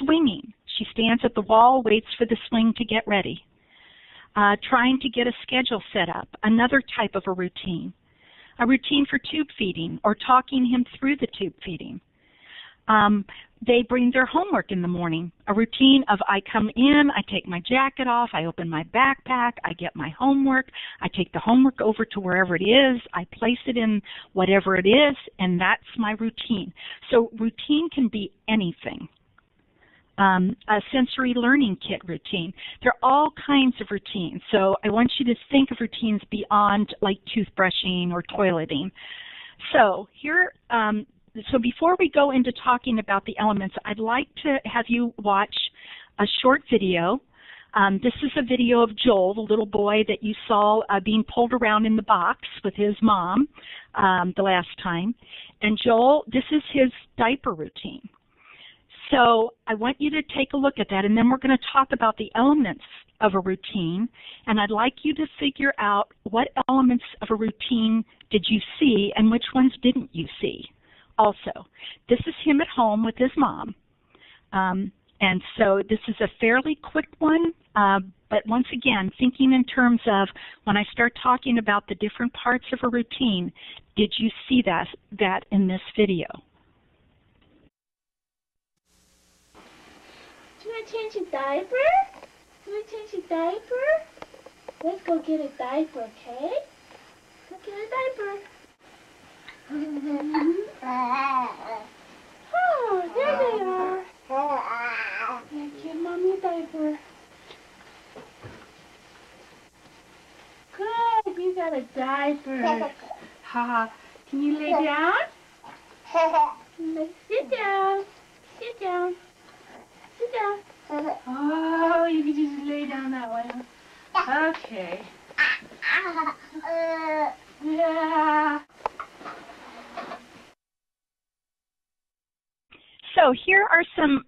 Swinging. She stands at the wall, waits for the swing to get ready. Trying to get a schedule set up, another type of a routine. A routine for tube feeding or talking him through the tube feeding. They bring their homework in the morning. A routine of I come in, I take my jacket off, I open my backpack, I get my homework, I take the homework over to wherever it is, I place it in whatever it is, and that's my routine. So routine can be anything. A sensory learning kit routine. There are all kinds of routines. So I want you to think of routines beyond like toothbrushing or toileting. So here, so before we go into talking about the elements, I'd like to have you watch a short video. This is a video of Joel, the little boy that you saw being pulled around in the box with his mom the last time. And Joel, this is his diaper routine. So I want you to take a look at that, and then we're going to talk about the elements of a routine, and I'd like you to figure out what elements of a routine did you see and which ones didn't you see. Also, this is him at home with his mom, and And so this is a fairly quick one, but once again, thinking in terms of when I start talking about the different parts of a routine, did you see that in this video? Do you want to change your diaper? Do you want to change your diaper? Let's go get a diaper, okay? Go get a diaper. Oh, there they are. Yeah, give Mommy a diaper. Good, you got a diaper. Ha, can you lay down? Sit down. Sit down. Sit down. Oh, you can just lay down that way. Okay. Yeah. So here are some,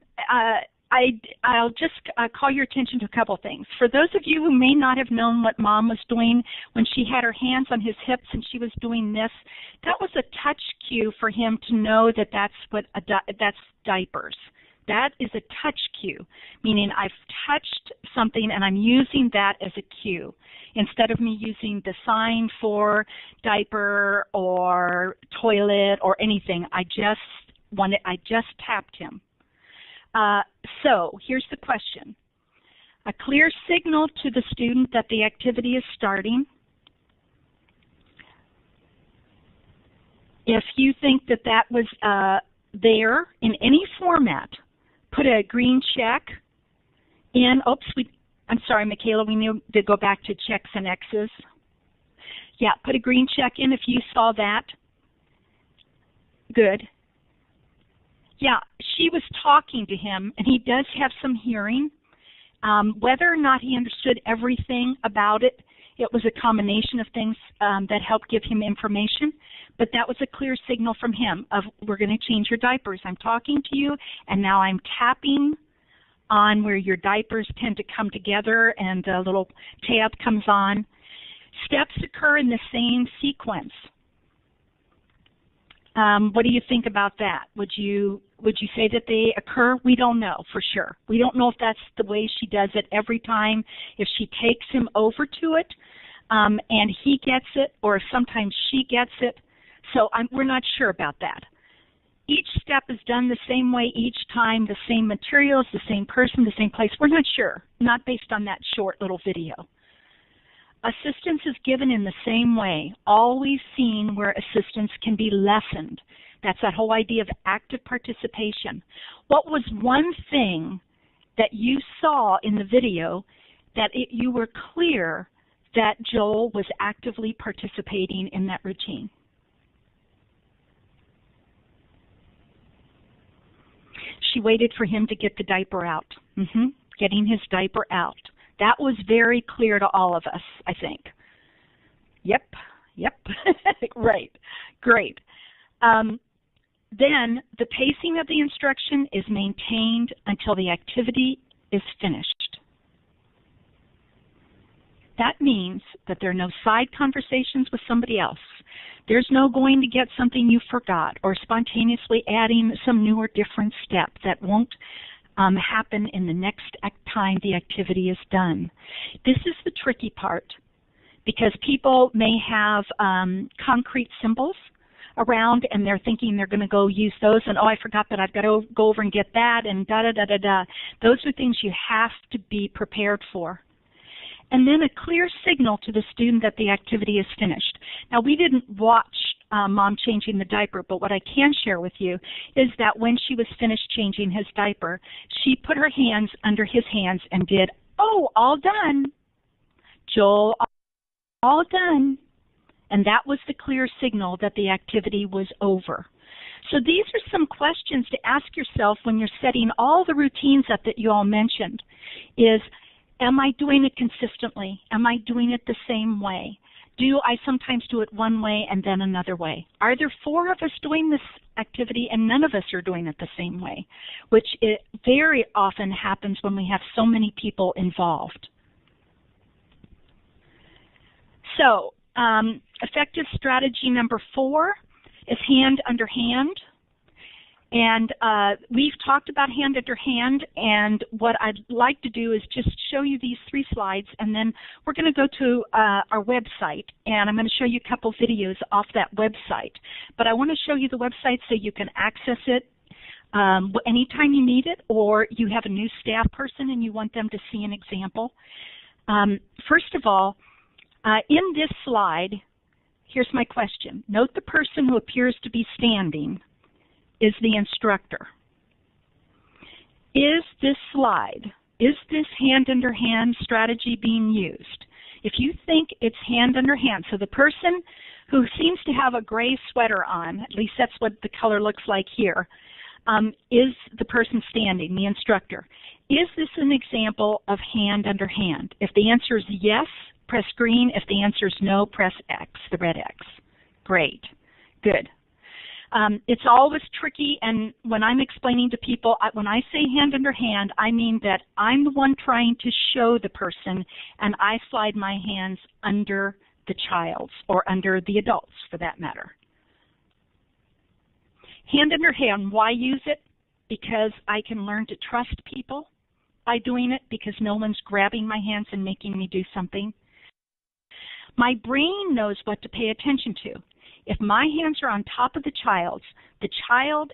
I'll just call your attention to a couple things. For those of you who may not have known what Mom was doing when she had her hands on his hips and she was doing this, that was a touch cue for him to know that that's diapers. That is a touch cue, meaning I've touched something and I'm using that as a cue instead of me using the sign for diaper or toilet or anything. I just tapped him. So here's the question. A clear signal to the student that the activity is starting. If you think that was there in any format, put a green check in. Oops, I'm sorry, Michaela, we need to go back to checks and X's. Yeah, put a green check in if you saw that. Good. Yeah, she was talking to him, and he does have some hearing. Whether or not he understood everything about it, it was a combination of things that helped give him information. But that was a clear signal from him of, we're going to change your diapers. I'm talking to you, and now I'm tapping on where your diapers tend to come together, and the little tab comes on. Steps occur in the same sequence. What do you think about that? Would you say that they occur? We don't know for sure. We don't know if that's the way she does it every time, if she takes him over to it and he gets it, or if sometimes she gets it. So we're not sure about that. Each step is done the same way each time, the same materials, the same person, the same place. We're not sure, not based on that short little video. Assistance is given in the same way, always seen where assistance can be lessened. That's that whole idea of active participation. What was one thing that you saw in the video that you were clear that Joel was actively participating in that routine? She waited for him to get the diaper out. Getting his diaper out. That was very clear to all of us, I think. Yep. Right. Great. Then the pacing of the instruction is maintained until the activity is finished. That means that there are no side conversations with somebody else. There's no going to get something you forgot or spontaneously adding some new or different step that won't happen in the next time the activity is done. This is the tricky part because people may have concrete symbols around and they're thinking they're going to go use those and, oh, I forgot that I've got to go over and get that and da-da-da-da-da. Those are things you have to be prepared for. And then a clear signal to the student that the activity is finished. Now, we didn't watch Mom changing the diaper, but what I can share with you is that when she was finished changing his diaper, she put her hands under his hands and did, oh, all done. Joel, all done. And that was the clear signal that the activity was over. So these are some questions to ask yourself when you're setting all the routines up that you all mentioned is, am I doing it consistently? Am I doing it the same way? Do I sometimes do it one way and then another way? Are there 4 of us doing this activity and none of us are doing it the same way? Which it very often happens when we have so many people involved. So, effective strategy number 4 is hand under hand. And we've talked about hand under hand, and what I'd like to do is just show you these 3 slides, and then we're going to go to our website, and I'm going to show you a couple videos off that website. But I want to show you the website so you can access it anytime you need it, or you have a new staff person and you want them to see an example. First of all, in this slide, here's my question. Note the person who appears to be standing is the instructor. Is this slide, is this hand under hand strategy being used? If you think it's hand under hand, so the person who seems to have a gray sweater on, at least that's what the color looks like here, is the person standing, the instructor. Is this an example of hand under hand? If the answer is yes, press green. If the answer is no, press X, the red X. Great. Good. It's always tricky, and when I'm explaining to people, when I say hand under hand, I mean that I'm the one trying to show the person, and I slide my hands under the child's, or under the adult's for that matter. Hand under hand, why use it? Because I can learn to trust people by doing it, because no one's grabbing my hands and making me do something. My brain knows what to pay attention to. If my hands are on top of the child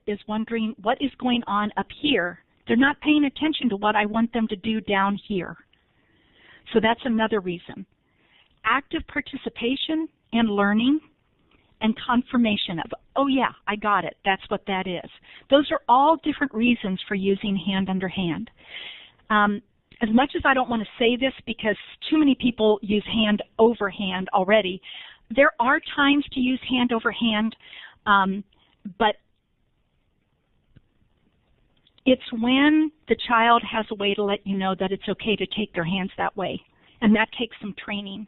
is wondering what is going on up here. They're not paying attention to what I want them to do down here. So that's another reason. Active participation and learning and confirmation of, oh yeah, I got it, that's what that is. Those are all different reasons for using hand under hand. As much as I don't want to say this because too many people use hand over hand already, there are times to use hand over hand, but it's when the child has a way to let you know that it's okay to take their hands that way, and that takes some training.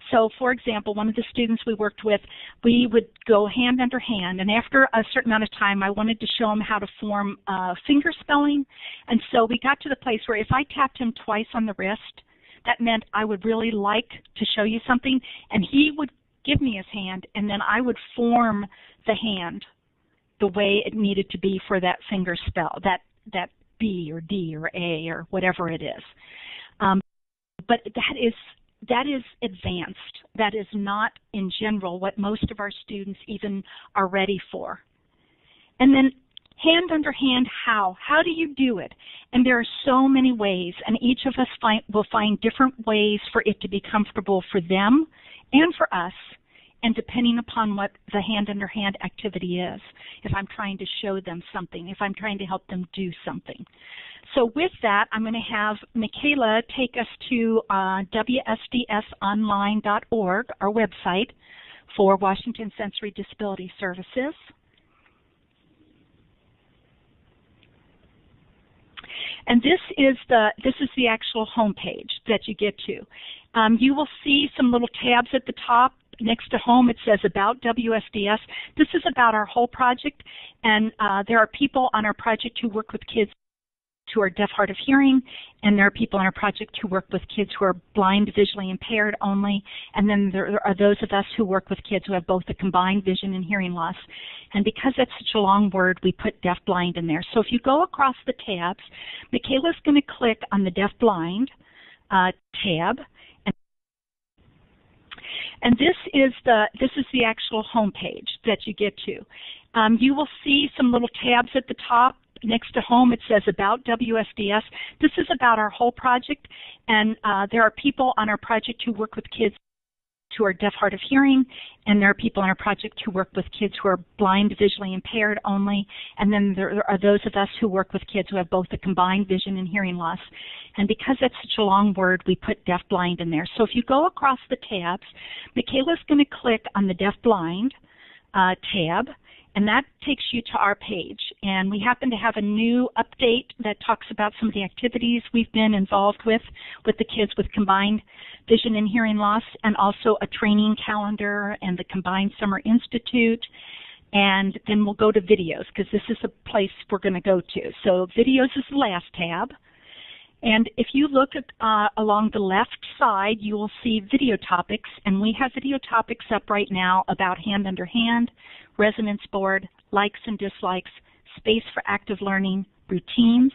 So, for example, one of the students we worked with, we would go hand under hand, and after a certain amount of time, I wanted to show him how to form finger spelling, and so we got to the place where if I tapped him twice on the wrist, that meant I would really like to show you something, and he would give me his hand, and then I would form the hand the way it needed to be for that finger spell, that B or D or A or whatever it is. But that is advanced. That is not, in general, what most of our students even are ready for. And then hand under hand, how? How do you do it? And there are so many ways, and each of us will find different ways for it to be comfortable for them and for us, and depending upon what the hand under hand activity is, if I'm trying to show them something, if I'm trying to help them do something. So with that, I'm going to have Michaela take us to WSDSonline.org, our website for Washington Sensory Disability Services. And this is the actual home page that you get to. You will see some little tabs at the top. Next to home, it says About WSDS. This is about our whole project, and there are people on our project who work with kids who are deaf, hard of hearing, and there are people on our project who work with kids who are blind, visually impaired only, and then there are those of us who work with kids who have both a combined vision and hearing loss. And because that's such a long word, we put deaf blind in there. So if you go across the tabs, Michaela's going to click on the deaf blind tab, and this is the actual home page that you get to. You will see some little tabs at the top. Next to home, it says About WSDS. This is about our whole project, and there are people on our project who work with kids who are deaf, hard of hearing, and there are people on our project who work with kids who are blind, visually impaired only, and then there are those of us who work with kids who have both a combined vision and hearing loss. And because that's such a long word, we put deaf blind in there. So if you go across the tabs, Michaela's going to click on the deaf blind tab, and that takes you to our page. And we happen to have a new update that talks about some of the activities we've been involved with the kids with combined vision and hearing loss, and also a training calendar and the Combined Summer Institute. And then we'll go to videos, because this is a place we're going to go to. So videos is the last tab. And if you look at, along the left side, you will see video topics, and we have video topics up right now about hand under hand, resonance board, likes and dislikes, Space for Active Learning, Routines,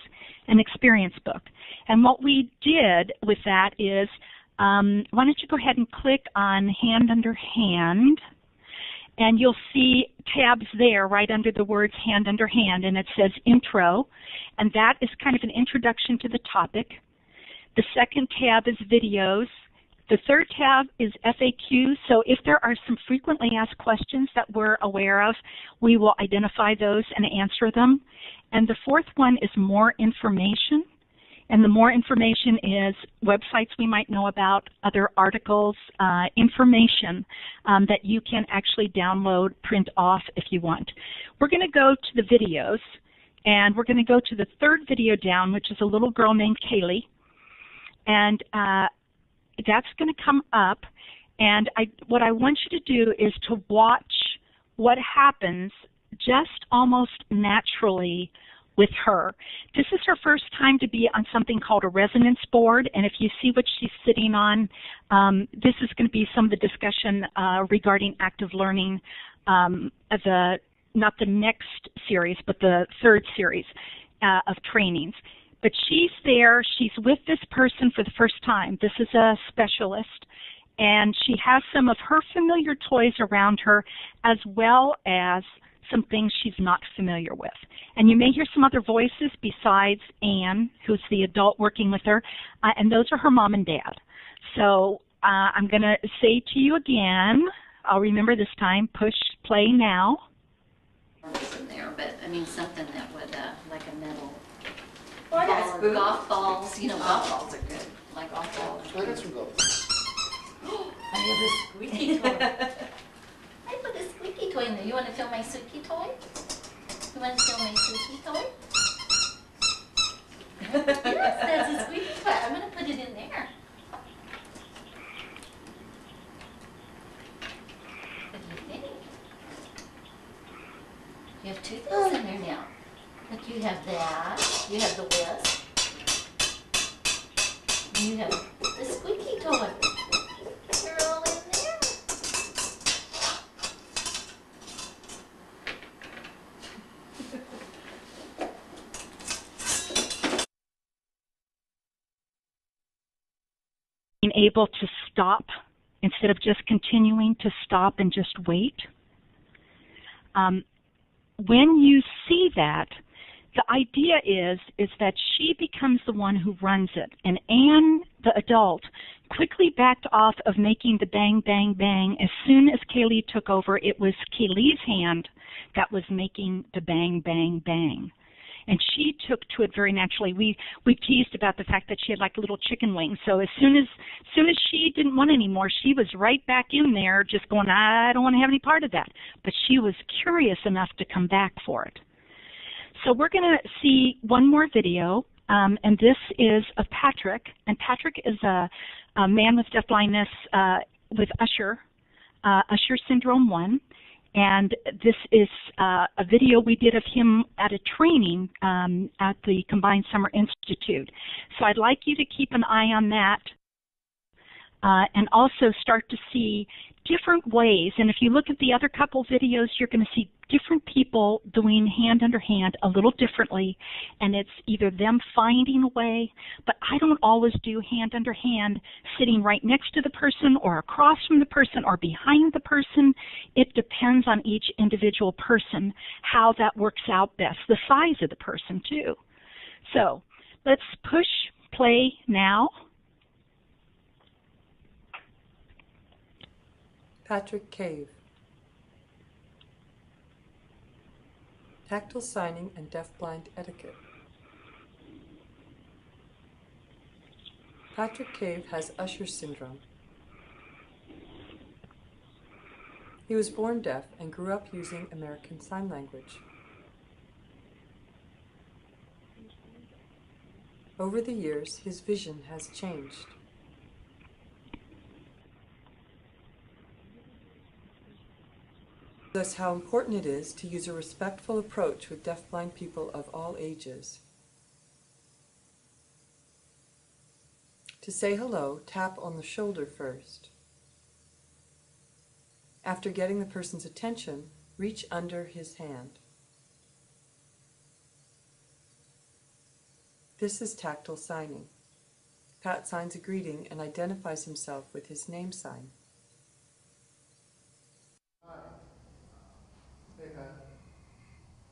and Experience book. And what we did with that is, why don't you go ahead and click on Hand Under Hand, and you'll see tabs there right under the words Hand Under Hand, and it says Intro, and that is kind of an introduction to the topic. The second tab is Videos. The third tab is FAQ, so if there are some frequently asked questions that we're aware of, we will identify those and answer them. And the fourth one is More Information. And the more information is websites we might know about, other articles, information that you can actually download, print off if you want. We're going to go to the videos, and we're going to go to the third video down, which is a little girl named Kaylee. And that's going to come up. And what I want you to do is to watch what happens just almost naturally with her. This is her first time to be on something called a resonance board, and if you see what she's sitting on, this is going to be some of the discussion regarding active learning as not the next series, but the third series of trainings. But she's there, she's with this person for the first time. This is a specialist, and she has some of her familiar toys around her as well as some things she's not familiar with. And you may hear some other voices besides Anne, who's the adult working with her, and those are her mom and dad. So I'm going to say to you again, I'll remember this time, push play now. In there, but I mean something that would, like a metal What? golf balls, you know, golf balls are good, like golf balls. I got some golf. I have a squeaky toy. I put a squeaky toy in there. You want to feel my squeaky toy? You want to feel my squeaky toy? Yes, that's a squeaky toy. I'm going to put it in there. What do you think? You have two things in there now. Look, you have that. You have the whisk. And you have the squeaky toy. They're all in there. Being able to stop instead of just continuing to stop and just wait. When you see that, the idea is that she becomes the one who runs it. And Anne, the adult, quickly backed off of making the bang, bang, bang. As soon as Kaylee took over, it was Kaylee's hand that was making the bang, bang, bang. And she took to it very naturally. We teased about the fact that she had like little chicken wings. So as soon as she didn't want any more, she was right back in there just going, I don't want to have any part of that. But she was curious enough to come back for it. So we're going to see one more video, and this is of Patrick. And Patrick is a man with deafblindness with Usher Syndrome 1. And this is a video we did of him at a training at the Combined Summer Institute. So I'd like you to keep an eye on that and also start to see different ways. And if you look at the other couple videos, you're going to see different people doing hand under hand a little differently, and it's either them finding a way, but I don't always do hand under hand sitting right next to the person or across from the person or behind the person. It depends on each individual person how that works out best, the size of the person too. So let's push play now. Patrick Cave. Tactile signing and deafblind etiquette. Patrick Cave has Usher syndrome. He was born deaf and grew up using American Sign Language. Over the years, his vision has changed. Thus, how important it is to use a respectful approach with deafblind people of all ages. To say hello, tap on the shoulder first. After getting the person's attention, reach under his hand. This is tactile signing. Pat signs a greeting and identifies himself with his name sign. Hi. Hey, Pat.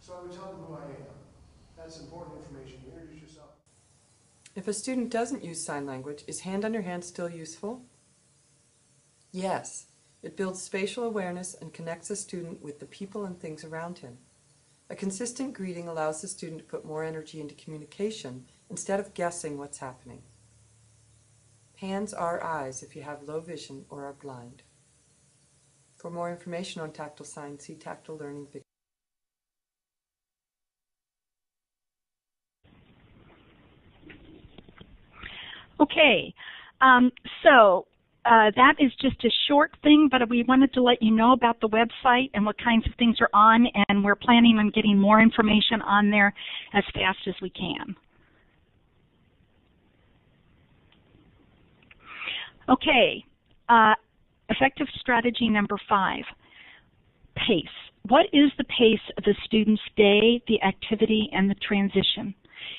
So I would tell them who I am. That's important information. You introduce yourself. If a student doesn't use sign language, is hand on your hand still useful? Yes. It builds spatial awareness and connects a student with the people and things around him. A consistent greeting allows the student to put more energy into communication instead of guessing what's happening. Hands are eyes if you have low vision or are blind. For more information on tactile signs, see Tactile Learning video. Okay, so that is just a short thing, but we wanted to let you know about the website and what kinds of things are on, and we're planning on getting more information on there as fast as we can. Okay, effective strategy number 5, pace. What is the pace of the student's day, the activity, and the transition?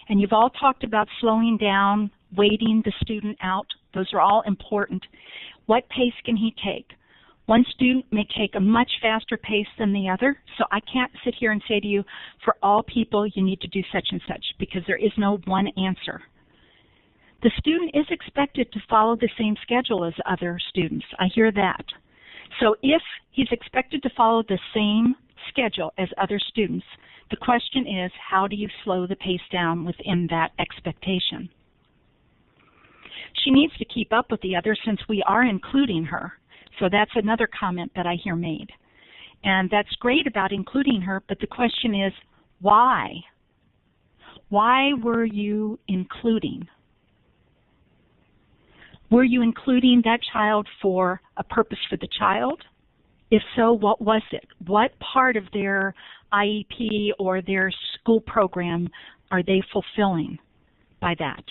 And you've all talked about slowing down, waiting the student out. Those are all important. What pace can he take? One student may take a much faster pace than the other, so I can't sit here and say to you, for all people, you need to do such and such, because there is no one answer. The student is expected to follow the same schedule as other students. I hear that. So if he's expected to follow the same schedule as other students, the question is, how do you slow the pace down within that expectation? She needs to keep up with the others since we are including her. So that's another comment that I hear made. And that's great about including her, but the question is, why? Why were you including? Were you including that child for a purpose for the child? If so, what was it? What part of their IEP or their school program are they fulfilling by that?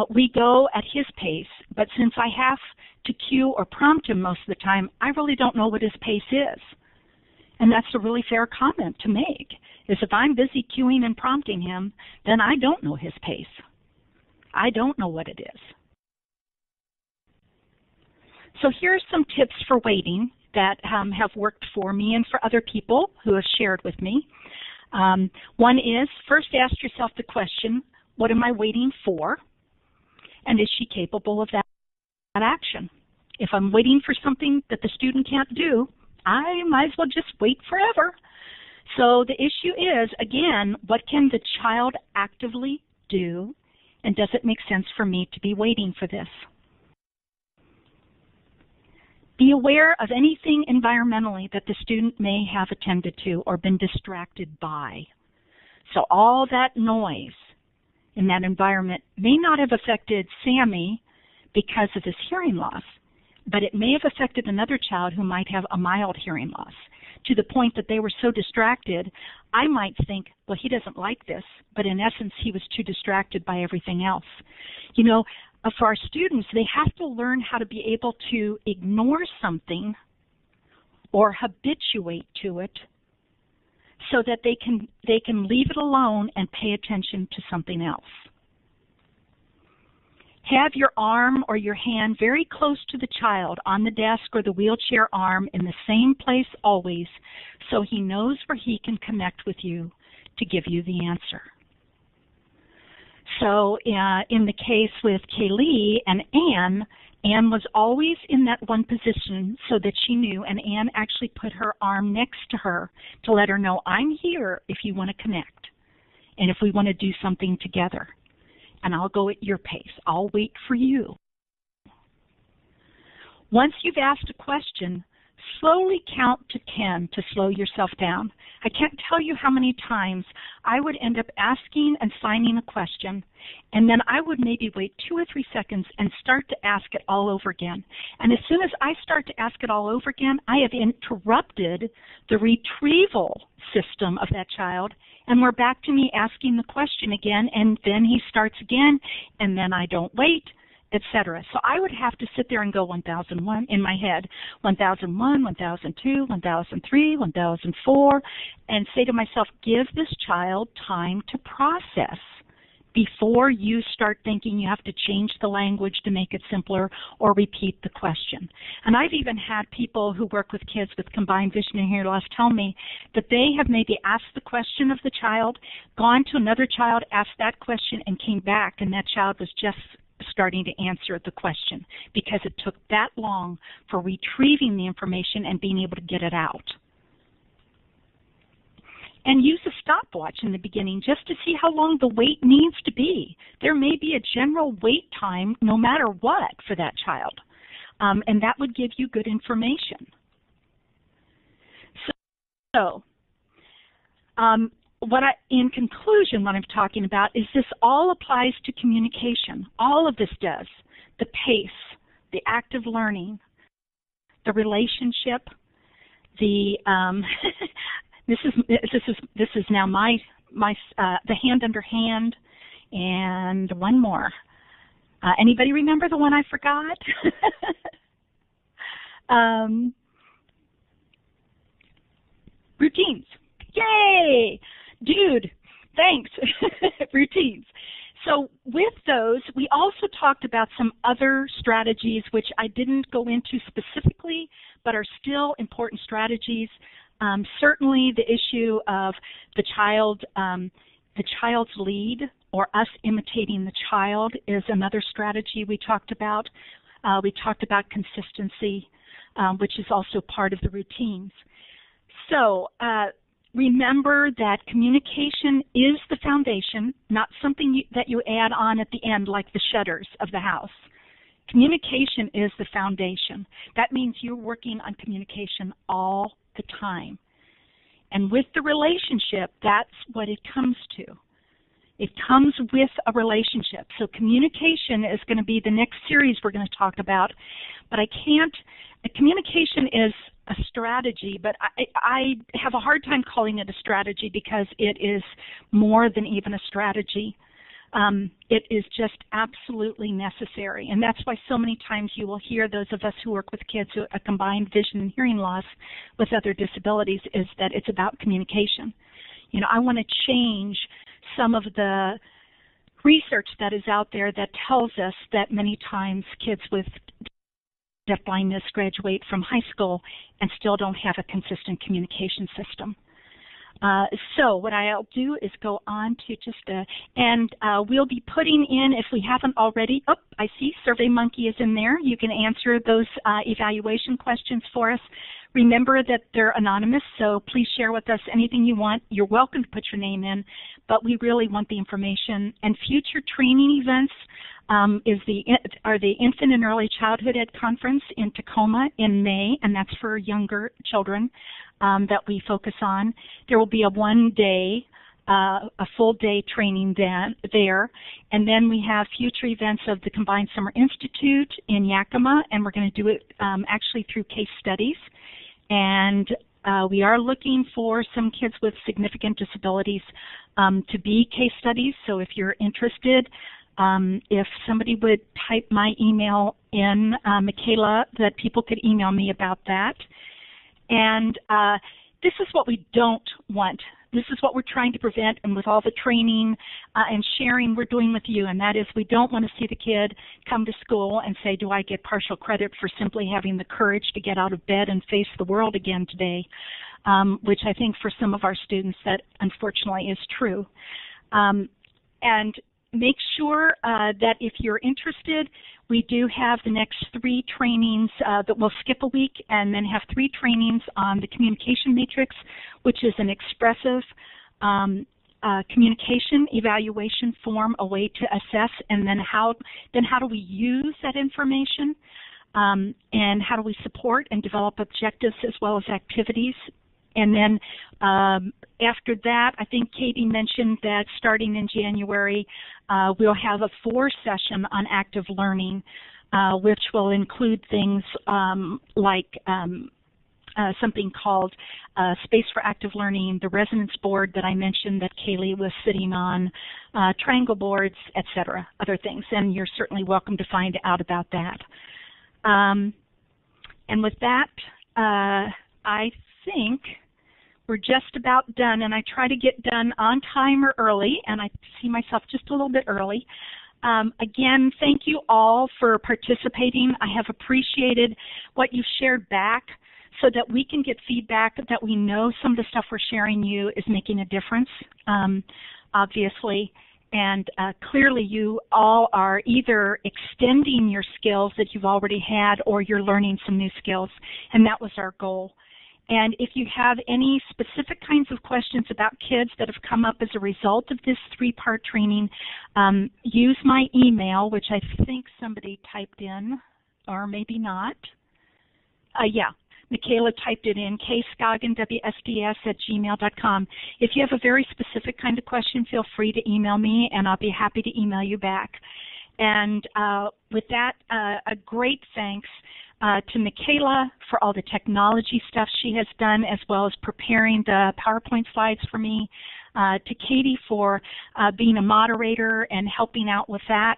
We go at his pace, but since I have to cue or prompt him most of the time, I really don't know what his pace is. And that's a really fair comment to make, is if I'm busy cueing and prompting him, then I don't know his pace. I don't know what it is. So here's some tips for waiting that have worked for me and for other people who have shared with me. One is, first ask yourself the question, what am I waiting for? And is she capable of that action? If I'm waiting for something that the student can't do, I might as well just wait forever. So the issue is, again, what can the child actively do? And does it make sense for me to be waiting for this? Be aware of anything environmentally that the student may have attended to or been distracted by. So all that noise in that environment may not have affected Sammy because of his hearing loss, but it may have affected another child who might have a mild hearing loss, to the point that they were so distracted, I might think, well, he doesn't like this, but in essence, he was too distracted by everything else. You know, for our students, they have to learn how to be able to ignore something or habituate to it so that they can leave it alone and pay attention to something else. Have your arm or your hand very close to the child on the desk or the wheelchair arm in the same place always, so he knows where he can connect with you to give you the answer. So in the case with Kaylee and Anne was always in that one position so that she knew, and Anne actually put her arm next to her to let her know, I'm here if you want to connect and if we want to do something together. And I'll go at your pace. I'll wait for you. Once you've asked a question, slowly count to 10 to slow yourself down. I can't tell you how many times I would end up asking and signing a question, and then I would maybe wait 2 or 3 seconds and start to ask it all over again. And as soon as I start to ask it all over again, I have interrupted the retrieval system of that child, and we're back to me asking the question again, and then he starts again, and then I don't wait, etc. So I would have to sit there and go 1001 in my head, 1001, 1002, 1003, 1004, and say to myself, give this child time to process before you start thinking you have to change the language to make it simpler or repeat the question. And I've even had people who work with kids with combined vision and hearing loss tell me that they have maybe asked the question of the child, gone to another child, asked that question, and came back, and that child was just starting to answer the question because it took that long for retrieving the information and being able to get it out. And use a stopwatch in the beginning just to see how long the wait needs to be. There may be a general wait time no matter what for that child, and that would give you good information. In conclusion, what I'm talking about is this all applies to communication. All of this does. The pace, the active learning, the relationship, the This is now my the hand under hand, and one more. Anybody remember the one I forgot? Routines. Yay! Dude, thanks. Routines. So with those, we also talked about some other strategies which I didn't go into specifically, but are still important strategies. Certainly the issue of the child's lead, or us imitating the child, is another strategy we talked about. We talked about consistency, which is also part of the routines. So remember that communication is the foundation, not something that you add on at the end like the shutters of the house. Communication is the foundation. That means you're working on communication all the time. And with the relationship, that's what it comes to. It comes with a relationship. So communication is going to be the next series we're going to talk about. But communication is a strategy, but I have a hard time calling it a strategy because it is more than even a strategy. It is just absolutely necessary. And that's why so many times you will hear those of us who work with kids who have combined vision and hearing loss with other disabilities is that it's about communication. You know, I want to change some of the research that is out there that tells us that many times kids with deafblindness graduate from high school and still don't have a consistent communication system. So what I'll do is go on to we'll be putting in, if we haven't already, I see SurveyMonkey is in there. You can answer those evaluation questions for us. Remember that they're anonymous, so please share with us anything you want. You're welcome to put your name in, but we really want the information. And future training events are the Infant and Early Childhood Ed Conference in Tacoma in May, and that's for younger children that we focus on. There will be a one-day, a full-day training there, and then we have future events of the Combined Summer Institute in Yakima, and we're going to do it actually through case studies. And we are looking for some kids with significant disabilities to be case studies, so if you're interested, if somebody would type my email in, Michaela, that people could email me about that. And this is what we don't want. This is what we're trying to prevent, and with all the training and sharing we're doing with you, and that is we don't want to see the kid come to school and say, do I get partial credit for simply having the courage to get out of bed and face the world again today, which I think for some of our students that unfortunately is true. And make sure that if you're interested, we do have the next 3 trainings that we'll skip a week and then have 3 trainings on the communication matrix, which is an expressive communication evaluation form, a way to assess, and then how do we use that information, and how do we support and develop objectives as well as activities. And then after that, I think Katie mentioned that starting in January, we'll have a 4-session on active learning, which will include things like something called Space for Active Learning, the resonance board that I mentioned that Kaylee was sitting on, triangle boards, etc., other things. And you're certainly welcome to find out about that. And with that, I think we're just about done, and I try to get done on time or early, and I see myself just a little bit early. Again, thank you all for participating. I have appreciated what you've shared back so that we can get feedback, that we know some of the stuff we're sharing you is making a difference, obviously. And clearly you all are either extending your skills that you've already had or you're learning some new skills, and that was our goal. And if you have any specific kinds of questions about kids that have come up as a result of this 3-part training, use my email, which I think somebody typed in, or maybe not. Yeah, Michaela typed it in, Scoggin, WSDS@gmail.com. If you have a very specific kind of question, feel free to email me, and I'll be happy to email you back. And with that, a great thanks to Michaela for all the technology stuff she has done, as well as preparing the PowerPoint slides for me, to Kathee for being a moderator and helping out with that.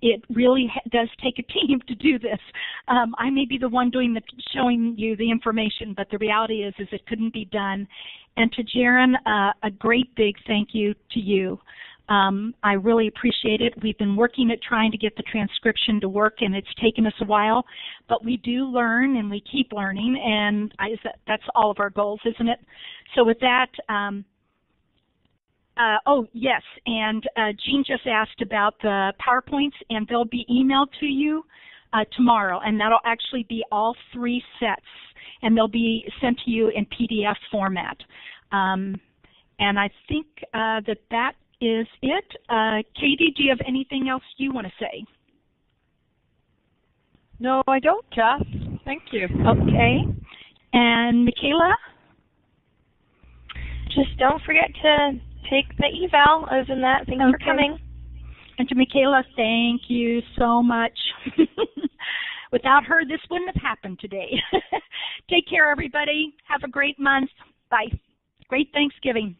It really does take a team to do this. I may be the one showing you the information, but the reality is it couldn't be done. And to Jaron, a great big thank you to you. I really appreciate it. We've been working at trying to get the transcription to work, and it's taken us a while, but we do learn and we keep learning, and that's all of our goals, isn't it? So with that, oh yes, and Jean just asked about the PowerPoints, and they'll be emailed to you tomorrow, and that'll actually be all 3 sets, and they'll be sent to you in PDF format. And I think that is it. Kathee, do you have anything else you want to say? No, I don't, Kath. Thank you. Okay. And Michaela? Just don't forget to take the eval. Other than that, thanks for coming. And to Michaela, thank you so much. Without her, this wouldn't have happened today. Take care, everybody. Have a great month. Bye. Great Thanksgiving.